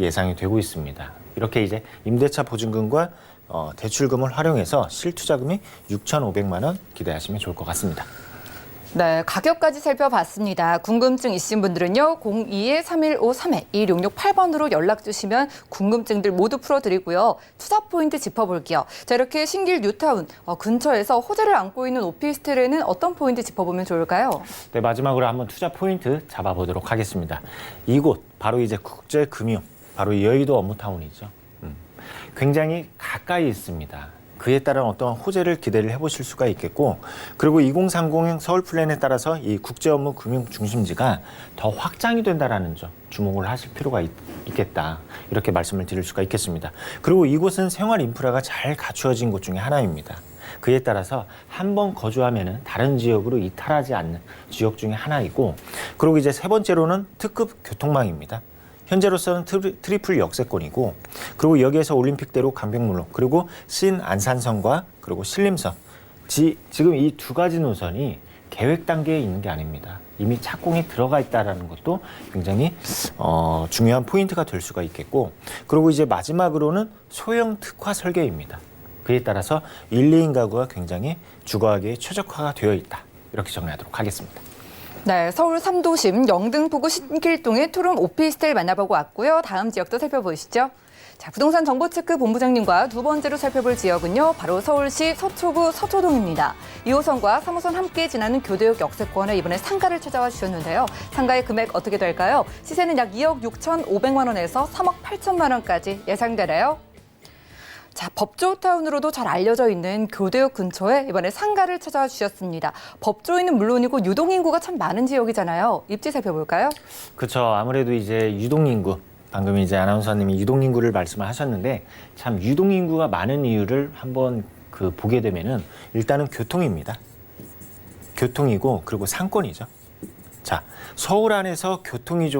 예상이 되고 있습니다. 이렇게 이제 임대차 보증금과 대출금을 활용해서 실투자금이 6,500만 원 기대하시면 좋을 것 같습니다. 네, 가격까지 살펴봤습니다. 궁금증 있으신 분들은요. 02-3153-1668번으로 연락 주시면 궁금증들 모두 풀어드리고요. 투자 포인트 짚어볼게요. 자, 이렇게 신길 뉴타운 근처에서 호재를 안고 있는 오피스텔에는 어떤 포인트 짚어보면 좋을까요? 네, 마지막으로 한번 투자 포인트 잡아보도록 하겠습니다. 이곳 바로 이제 국제금융, 바로 여의도 업무타운이죠. 굉장히 가까이 있습니다. 그에 따른 어떤 호재를 기대를 해보실 수가 있겠고 그리고 2030 서울 플랜에 따라서 이 국제 업무 금융 중심지가 더 확장이 된다라는 점 주목을 하실 필요가 있겠다 이렇게 말씀을 드릴 수가 있겠습니다. 그리고 이곳은 생활 인프라가 잘 갖추어진 곳 중에 하나입니다. 그에 따라서 한번 거주하면은 다른 지역으로 이탈하지 않는 지역 중에 하나이고 그리고 이제 세 번째로는 특급 교통망입니다. 현재로서는 트리플 역세권이고 그리고 여기에서 올림픽대로 강변북로 그리고 신안산선과 그리고 신림선 지금 이 두 가지 노선이 계획 단계에 있는 게 아닙니다. 이미 착공에 들어가 있다는 것도 굉장히 중요한 포인트가 될 수가 있겠고 그리고 이제 마지막으로는 소형 특화 설계입니다. 그에 따라서 1, 2인 가구가 굉장히 주거하기에 최적화가 되어 있다. 이렇게 정리하도록 하겠습니다. 네, 서울 3도심 영등포구 신길동의 투룸 오피스텔 만나보고 왔고요. 다음 지역도 살펴보시죠. 자, 부동산 정보체크 본부장님과 두 번째로 살펴볼 지역은요. 바로 서울시 서초구 서초동입니다. 2호선과 3호선 함께 지나는 교대역 역세권에 이번에 상가를 찾아와 주셨는데요. 상가의 금액 어떻게 될까요? 시세는 약 2억 6,500만 원에서 3억 8천만 원까지 예상되네요. 자, 법조타운으로도 잘 알려져 있는 교대역 근처에 이번에 상가를 찾아와 주셨습니다. 법조인은 물론이고 유동인구가 참 많은 지역이잖아요. 입지 살펴볼까요? 그렇죠. 아무래도 이제 유동인구, 방금 이제 아나운서님이 유동인구를 말씀을 하셨는데 참 유동인구가 많은 이유를 한번 보게 되면은 일단은 교통입니다. 교통이고 그리고 상권이죠. 자, 서울 안에서 교통이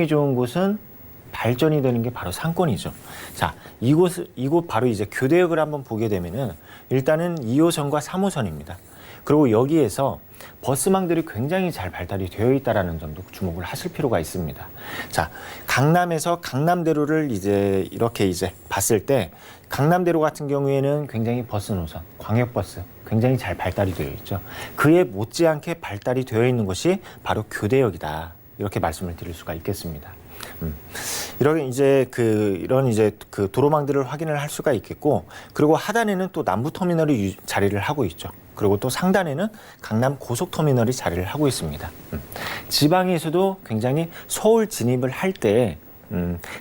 좋은 곳은 발전이 되는 게 바로 상권이죠. 자, 이곳 바로 이제 교대역을 한번 보게 되면은 일단은 2호선과 3호선입니다. 그리고 여기에서 버스망들이 굉장히 잘 발달이 되어 있다라는 점도 주목을 하실 필요가 있습니다. 자, 강남에서 강남대로를 이렇게 봤을 때 강남대로 같은 경우에는 굉장히 버스 노선, 광역버스, 굉장히 잘 발달이 되어 있죠. 그에 못지않게 발달이 되어 있는 것이 바로 교대역이다. 이렇게 말씀을 드릴 수가 있겠습니다. 이런 이제 이런 도로망들을 확인을 할 수가 있겠고, 그리고 하단에는 또 남부터미널이 자리를 하고 있죠. 그리고 또 상단에는 강남 고속터미널이 자리를 하고 있습니다. 지방에서도 굉장히 서울 진입을 할 때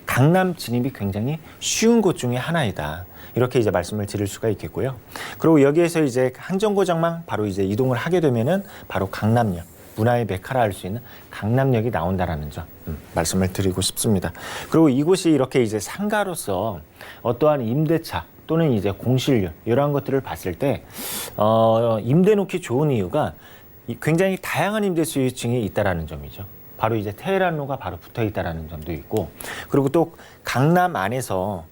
강남 진입이 굉장히 쉬운 곳 중에 하나이다. 이렇게 이제 말씀을 드릴 수가 있겠고요. 그리고 여기에서 이제 항정고장만 바로 이제 이동을 하게 되면은 바로 강남역, 문화의 메카라 할 수 있는 강남역이 나온다라는 점 말씀을 드리고 싶습니다. 그리고 이곳이 이렇게 이제 상가로서 어떠한 임대차 또는 이제 공실률 이러한 것들을 봤을 때 임대 놓기 좋은 이유가 굉장히 다양한 임대 수요층이 있다라는 점이죠. 바로 이제 테헤란로가 바로 붙어 있다라는 점도 있고, 그리고 또 강남 안에서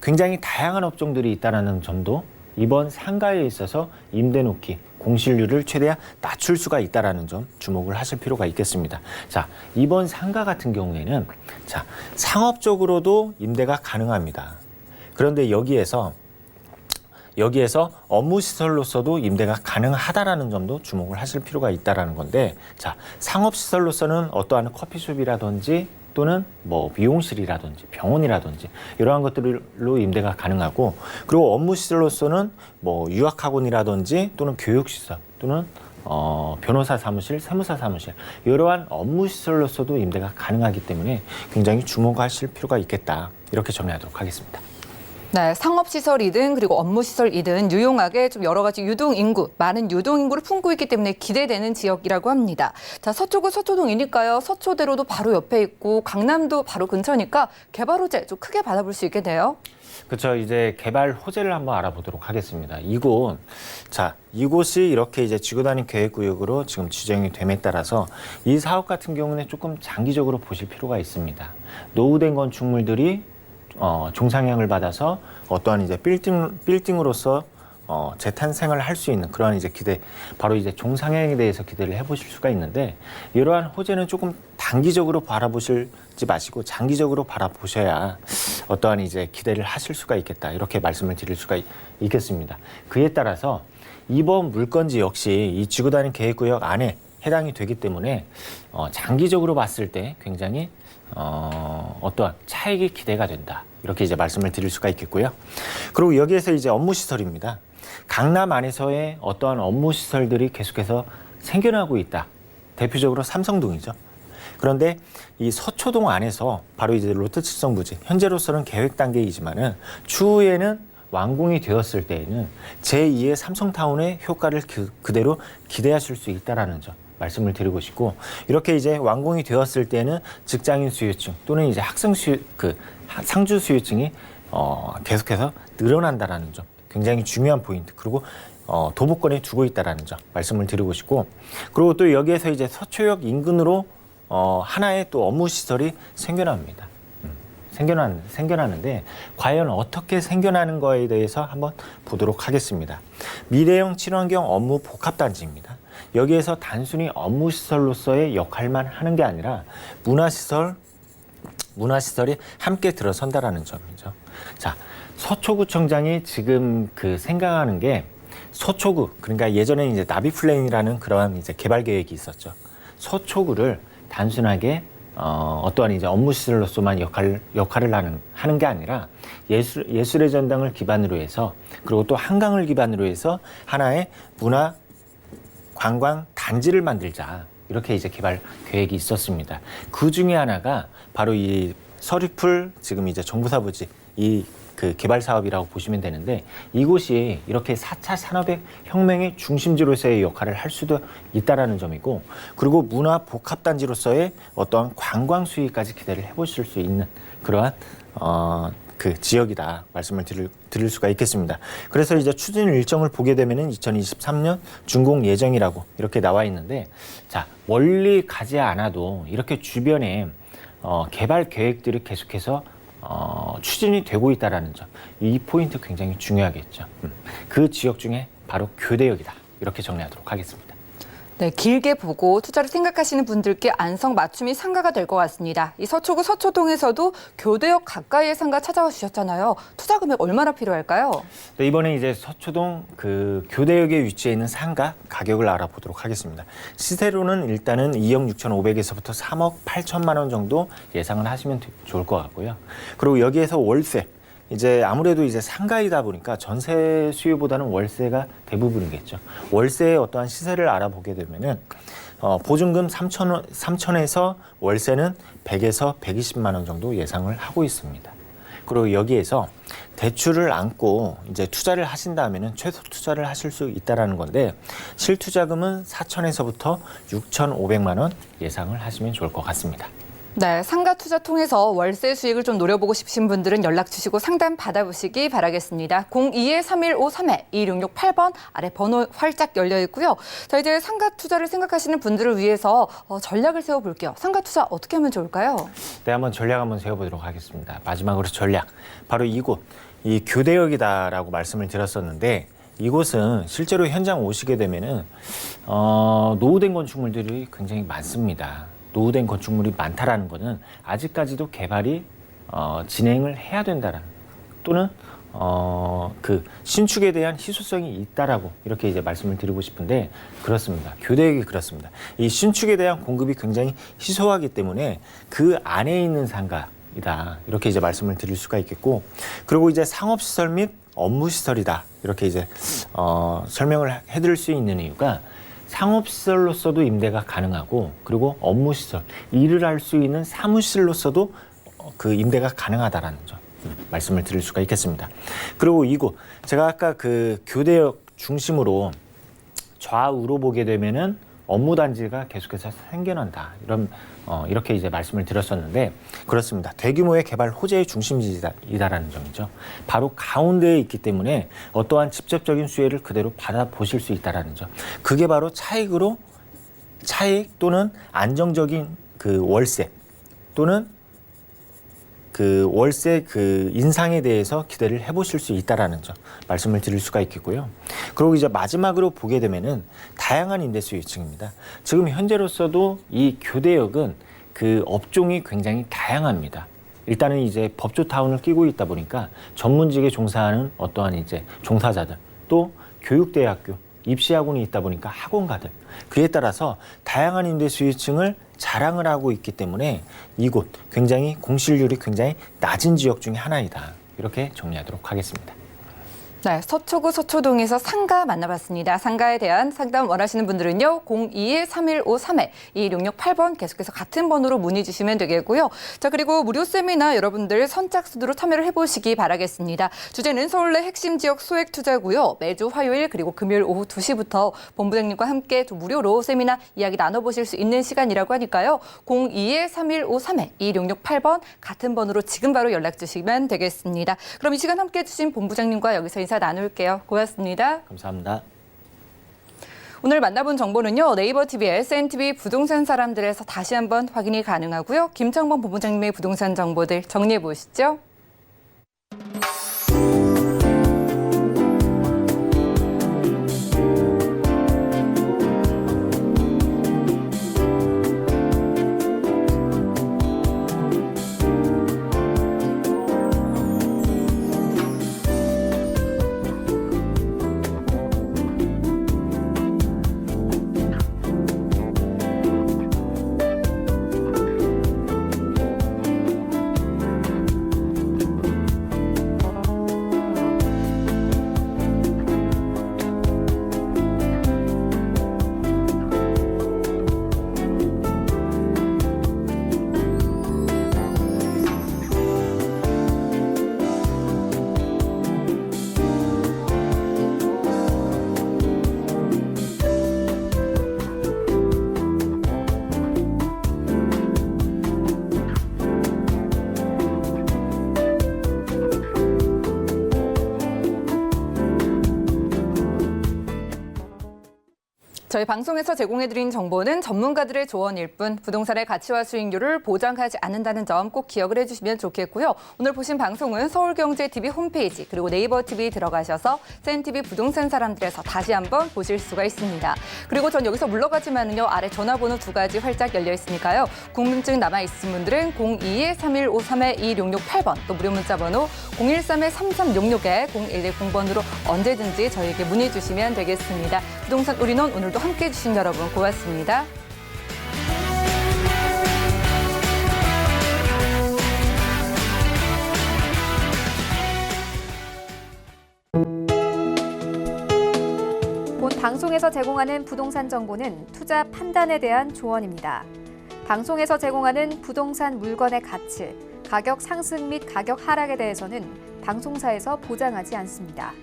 굉장히 다양한 업종들이 있다라는 점도 이번 상가에 있어서 임대 놓기 공실률을 최대한 낮출 수가 있다라는 점 주목을 하실 필요가 있겠습니다. 자, 이번 상가 같은 경우에는 자, 상업적으로도 임대가 가능합니다. 그런데 여기에서 업무시설로서도 임대가 가능하다라는 점도 주목을 하실 필요가 있다라는 건데, 자, 상업시설로서는 어떠한 커피숍이라든지 또는 뭐 미용실이라든지 병원이라든지 이러한 것들로 임대가 가능하고, 그리고 업무시설로서는 뭐 유학학원이라든지 또는 교육시설 또는 변호사 사무실, 세무사 사무실 이러한 업무시설로서도 임대가 가능하기 때문에 굉장히 주목하실 필요가 있겠다. 이렇게 정리하도록 하겠습니다. 네, 상업시설이든 그리고 업무시설이든 유용하게 좀 여러 가지 유동인구, 많은 유동인구를 품고 있기 때문에 기대되는 지역이라고 합니다. 자, 서초구 서초동이니까요. 서초대로도 바로 옆에 있고 강남도 바로 근처니까 개발 호재 좀 크게 받아볼 수 있겠네요. 그렇죠. 이제 개발 호재를 한번 알아보도록 하겠습니다. 이곳이 이렇게 이제 지구단위 계획구역으로 지금 지정이 됨에 따라서 이 사업 같은 경우는 조금 장기적으로 보실 필요가 있습니다. 노후된 건축물들이 종상향을 받아서 어떠한 이제 빌딩으로서 재탄생을 할 수 있는 그러한 이제 기대, 바로 이제 종상향에 대해서 기대를 해보실 수가 있는데, 이러한 호재는 조금 단기적으로 바라보실지 마시고 장기적으로 바라보셔야 어떠한 이제 기대를 하실 수가 있겠다. 이렇게 말씀을 드릴 수가 있겠습니다. 그에 따라서 이번 물건지 역시 이 지구단위 계획구역 안에 해당이 되기 때문에 장기적으로 봤을 때 굉장히 어떠한 차익이 기대가 된다. 이렇게 이제 말씀을 드릴 수가 있겠고요. 그리고 여기에서 이제 업무시설입니다. 강남 안에서의 어떠한 업무시설들이 계속해서 생겨나고 있다. 대표적으로 삼성동이죠. 그런데 이 서초동 안에서 바로 이제 롯데칠성부지, 현재로서는 계획 단계이지만은 추후에는 완공이 되었을 때에는 제2의 삼성타운의 효과를 그대로 기대하실 수 있다라는 점 말씀을 드리고 싶고, 이렇게 이제 완공이 되었을 때는 직장인 수요층 또는 이제 상주 수요층이 계속해서 늘어난다라는 점 굉장히 중요한 포인트, 그리고 도보권에 두고 있다라는 점 말씀을 드리고 싶고, 그리고 또 여기에서 이제 서초역 인근으로 하나의 또 업무 시설이 생겨납니다. 생겨나는데 과연 어떻게 생겨나는 거에 대해서 한번 보도록 하겠습니다. 미래형 친환경 업무 복합단지입니다. 여기에서 단순히 업무시설로서의 역할만 하는 게 아니라 문화시설이 함께 들어선다라는 점이죠. 자, 서초구청장이 지금 생각하는 게 서초구, 그러니까 예전에 이제 나비플레인이라는 그러한 이제 개발 계획이 있었죠. 서초구를 단순하게 어떠한 이제 업무시설로서만 역할을 하는 게 아니라 예술의 전당을 기반으로 해서, 그리고 또 한강을 기반으로 해서 하나의 문화 관광 단지를 만들자. 이렇게 이제 개발 계획이 있었습니다. 그 중에 하나가 바로 이 서리풀 지금 이제 정부사부지 개발 사업이라고 보시면 되는데, 이곳이 이렇게 4차 산업의 혁명의 중심지로서의 역할을 할 수도 있다라는 점이고, 그리고 문화 복합단지로서의 어떠한 관광 수익까지 기대를 해보실 수 있는 그러한 지역이다 말씀을 드릴 수가 있겠습니다. 그래서 이제 추진 일정을 보게 되면은 2023년 준공 예정이라고 이렇게 나와 있는데, 자, 멀리 가지 않아도 이렇게 주변에 개발 계획들이 계속해서 추진이 되고 있다라는 점, 이 포인트 굉장히 중요하겠죠. 그 지역 중에 바로 교대역이다. 이렇게 정리하도록 하겠습니다. 네, 길게 보고 투자를 생각하시는 분들께 안성맞춤이 상가가 될 것 같습니다. 이 서초구 서초동에서도 교대역 가까이의 상가 찾아와 주셨잖아요. 투자 금액 얼마나 필요할까요? 네, 이번에 이제 서초동 그 교대역에 위치해 있는 상가 가격을 알아보도록 하겠습니다. 시세로는 일단은 2억 6,500에서부터 3억 8천만 원 정도 예상을 하시면 좋을 것 같고요. 그리고 여기에서 월세, 이제 아무래도 이제 상가이다 보니까 전세 수요보다는 월세가 대부분이겠죠. 월세의 어떠한 시세를 알아보게 되면은 보증금 3천에서 월세는 100에서 120만 원 정도 예상을 하고 있습니다. 그리고 여기에서 대출을 안고 이제 투자를 하신다면은 최소 투자를 하실 수 있다라는 건데 실투자금은 4천에서부터 6,500만 원 예상을 하시면 좋을 것 같습니다. 네, 상가 투자 통해서 월세 수익을 좀 노려보고 싶으신 분들은 연락 주시고 상담 받아보시기 바라겠습니다. 02-3153-2668번 아래 번호 활짝 열려 있고요. 자, 이제 상가 투자를 생각하시는 분들을 위해서 전략을 세워볼게요. 상가 투자 어떻게 하면 좋을까요? 네, 한번 전략 한번 세워보도록 하겠습니다. 마지막으로 전략, 바로 이곳, 이 교대역이다라고 말씀을 드렸었는데 이곳은 실제로 현장 오시게 되면은 노후된 건축물들이 굉장히 많습니다. 노후된 건축물이 많다라는 것은 아직까지도 개발이 진행을 해야 된다라는 또는 그 신축에 대한 희소성이 있다라고 이렇게 이제 말씀을 드리고 싶은데 그렇습니다. 교대역이 그렇습니다. 이 신축에 대한 공급이 굉장히 희소하기 때문에 그 안에 있는 상가이다 이렇게 이제 말씀을 드릴 수가 있겠고 그리고 이제 상업시설 및 업무시설이다 이렇게 이제 설명을 해드릴 수 있는 이유가 상업시설로서도 임대가 가능하고 그리고 업무시설, 일을 할 수 있는 사무실로서도 그 임대가 가능하다라는 점 말씀을 드릴 수가 있겠습니다. 그리고 이곳 제가 아까 그 교대역 중심으로 좌우로 보게 되면은 업무단지가 계속해서 생겨난다 이렇게 이제 말씀을 드렸었는데 그렇습니다. 대규모의 개발 호재의 중심지이다라는 점이죠. 바로 가운데에 있기 때문에 어떠한 직접적인 수혜를 그대로 받아보실 수 있다라는 점. 그게 바로 차익 또는 안정적인 그 월세 또는 그 월세 그 인상에 대해서 기대를 해보실 수 있다라는 점 말씀을 드릴 수가 있겠고요. 그리고 이제 마지막으로 보게 되면은 다양한 임대수 유층입니다. 지금 현재로서도 이 교대역은 그 업종이 굉장히 다양합니다. 일단은 이제 법조타운을 끼고 있다 보니까 전문직에 종사하는 어떠한 이제 종사자들 또 교육대학교 입시학원이 있다 보니까 학원가들 그에 따라서 다양한 임대수 유층을 자랑을 하고 있기 때문에 이곳 굉장히 공실률이 굉장히 낮은 지역 중에 하나이다. 이렇게 정리하도록 하겠습니다. 네, 서초구 서초동에서 상가 만나봤습니다. 상가에 대한 상담 원하시는 분들은요. 02-3153-2668번 계속해서 같은 번호로 문의 주시면 되겠고요. 자, 그리고 무료 세미나 여러분들 선착순으로 참여를 해보시기 바라겠습니다. 주제는 서울 내 핵심 지역 소액 투자고요. 매주 화요일 그리고 금요일 오후 2시부터 본부장님과 함께 좀 무료로 세미나 이야기 나눠보실 수 있는 시간이라고 하니까요. 02-3153-2668번 같은 번호로 지금 바로 연락 주시면 되겠습니다. 그럼 이 시간 함께 해주신 본부장님과 여기서 인사 나눌게요. 고맙습니다. 감사합니다. 오늘 만나본 정보는요. 네이버 TV, SNTV 부동산 사람들에서 다시 한번 확인이 가능하고요. 김창범 본부장님의 부동산 정보들 정리해 보시죠. 저희 방송에서 제공해드린 정보는 전문가들의 조언일 뿐 부동산의 가치와 수익률을 보장하지 않는다는 점 꼭 기억을 해주시면 좋겠고요. 오늘 보신 방송은 서울경제TV 홈페이지 그리고 네이버 TV 들어가셔서 쌤TV 부동산 사람들에서 다시 한번 보실 수가 있습니다. 그리고 전 여기서 물러가지만은요. 아래 전화번호 2가지 활짝 열려 있으니까요. 궁금증 남아있으신 분들은 02-3153-2668번 또 무료 문자번호 013-3366-0110번으로 언제든지 저희에게 문의 주시면 되겠습니다. 부동산 우리논 오늘도 함께해 주신 여러분 고맙습니다. 본 방송에서 제공하는 부동산 정보는 투자 판단에 대한 조언입니다. 방송에서 제공하는 부동산 물건의 가치, 가격 상승 및 가격 하락에 대해서는 방송사에서 보장하지 않습니다.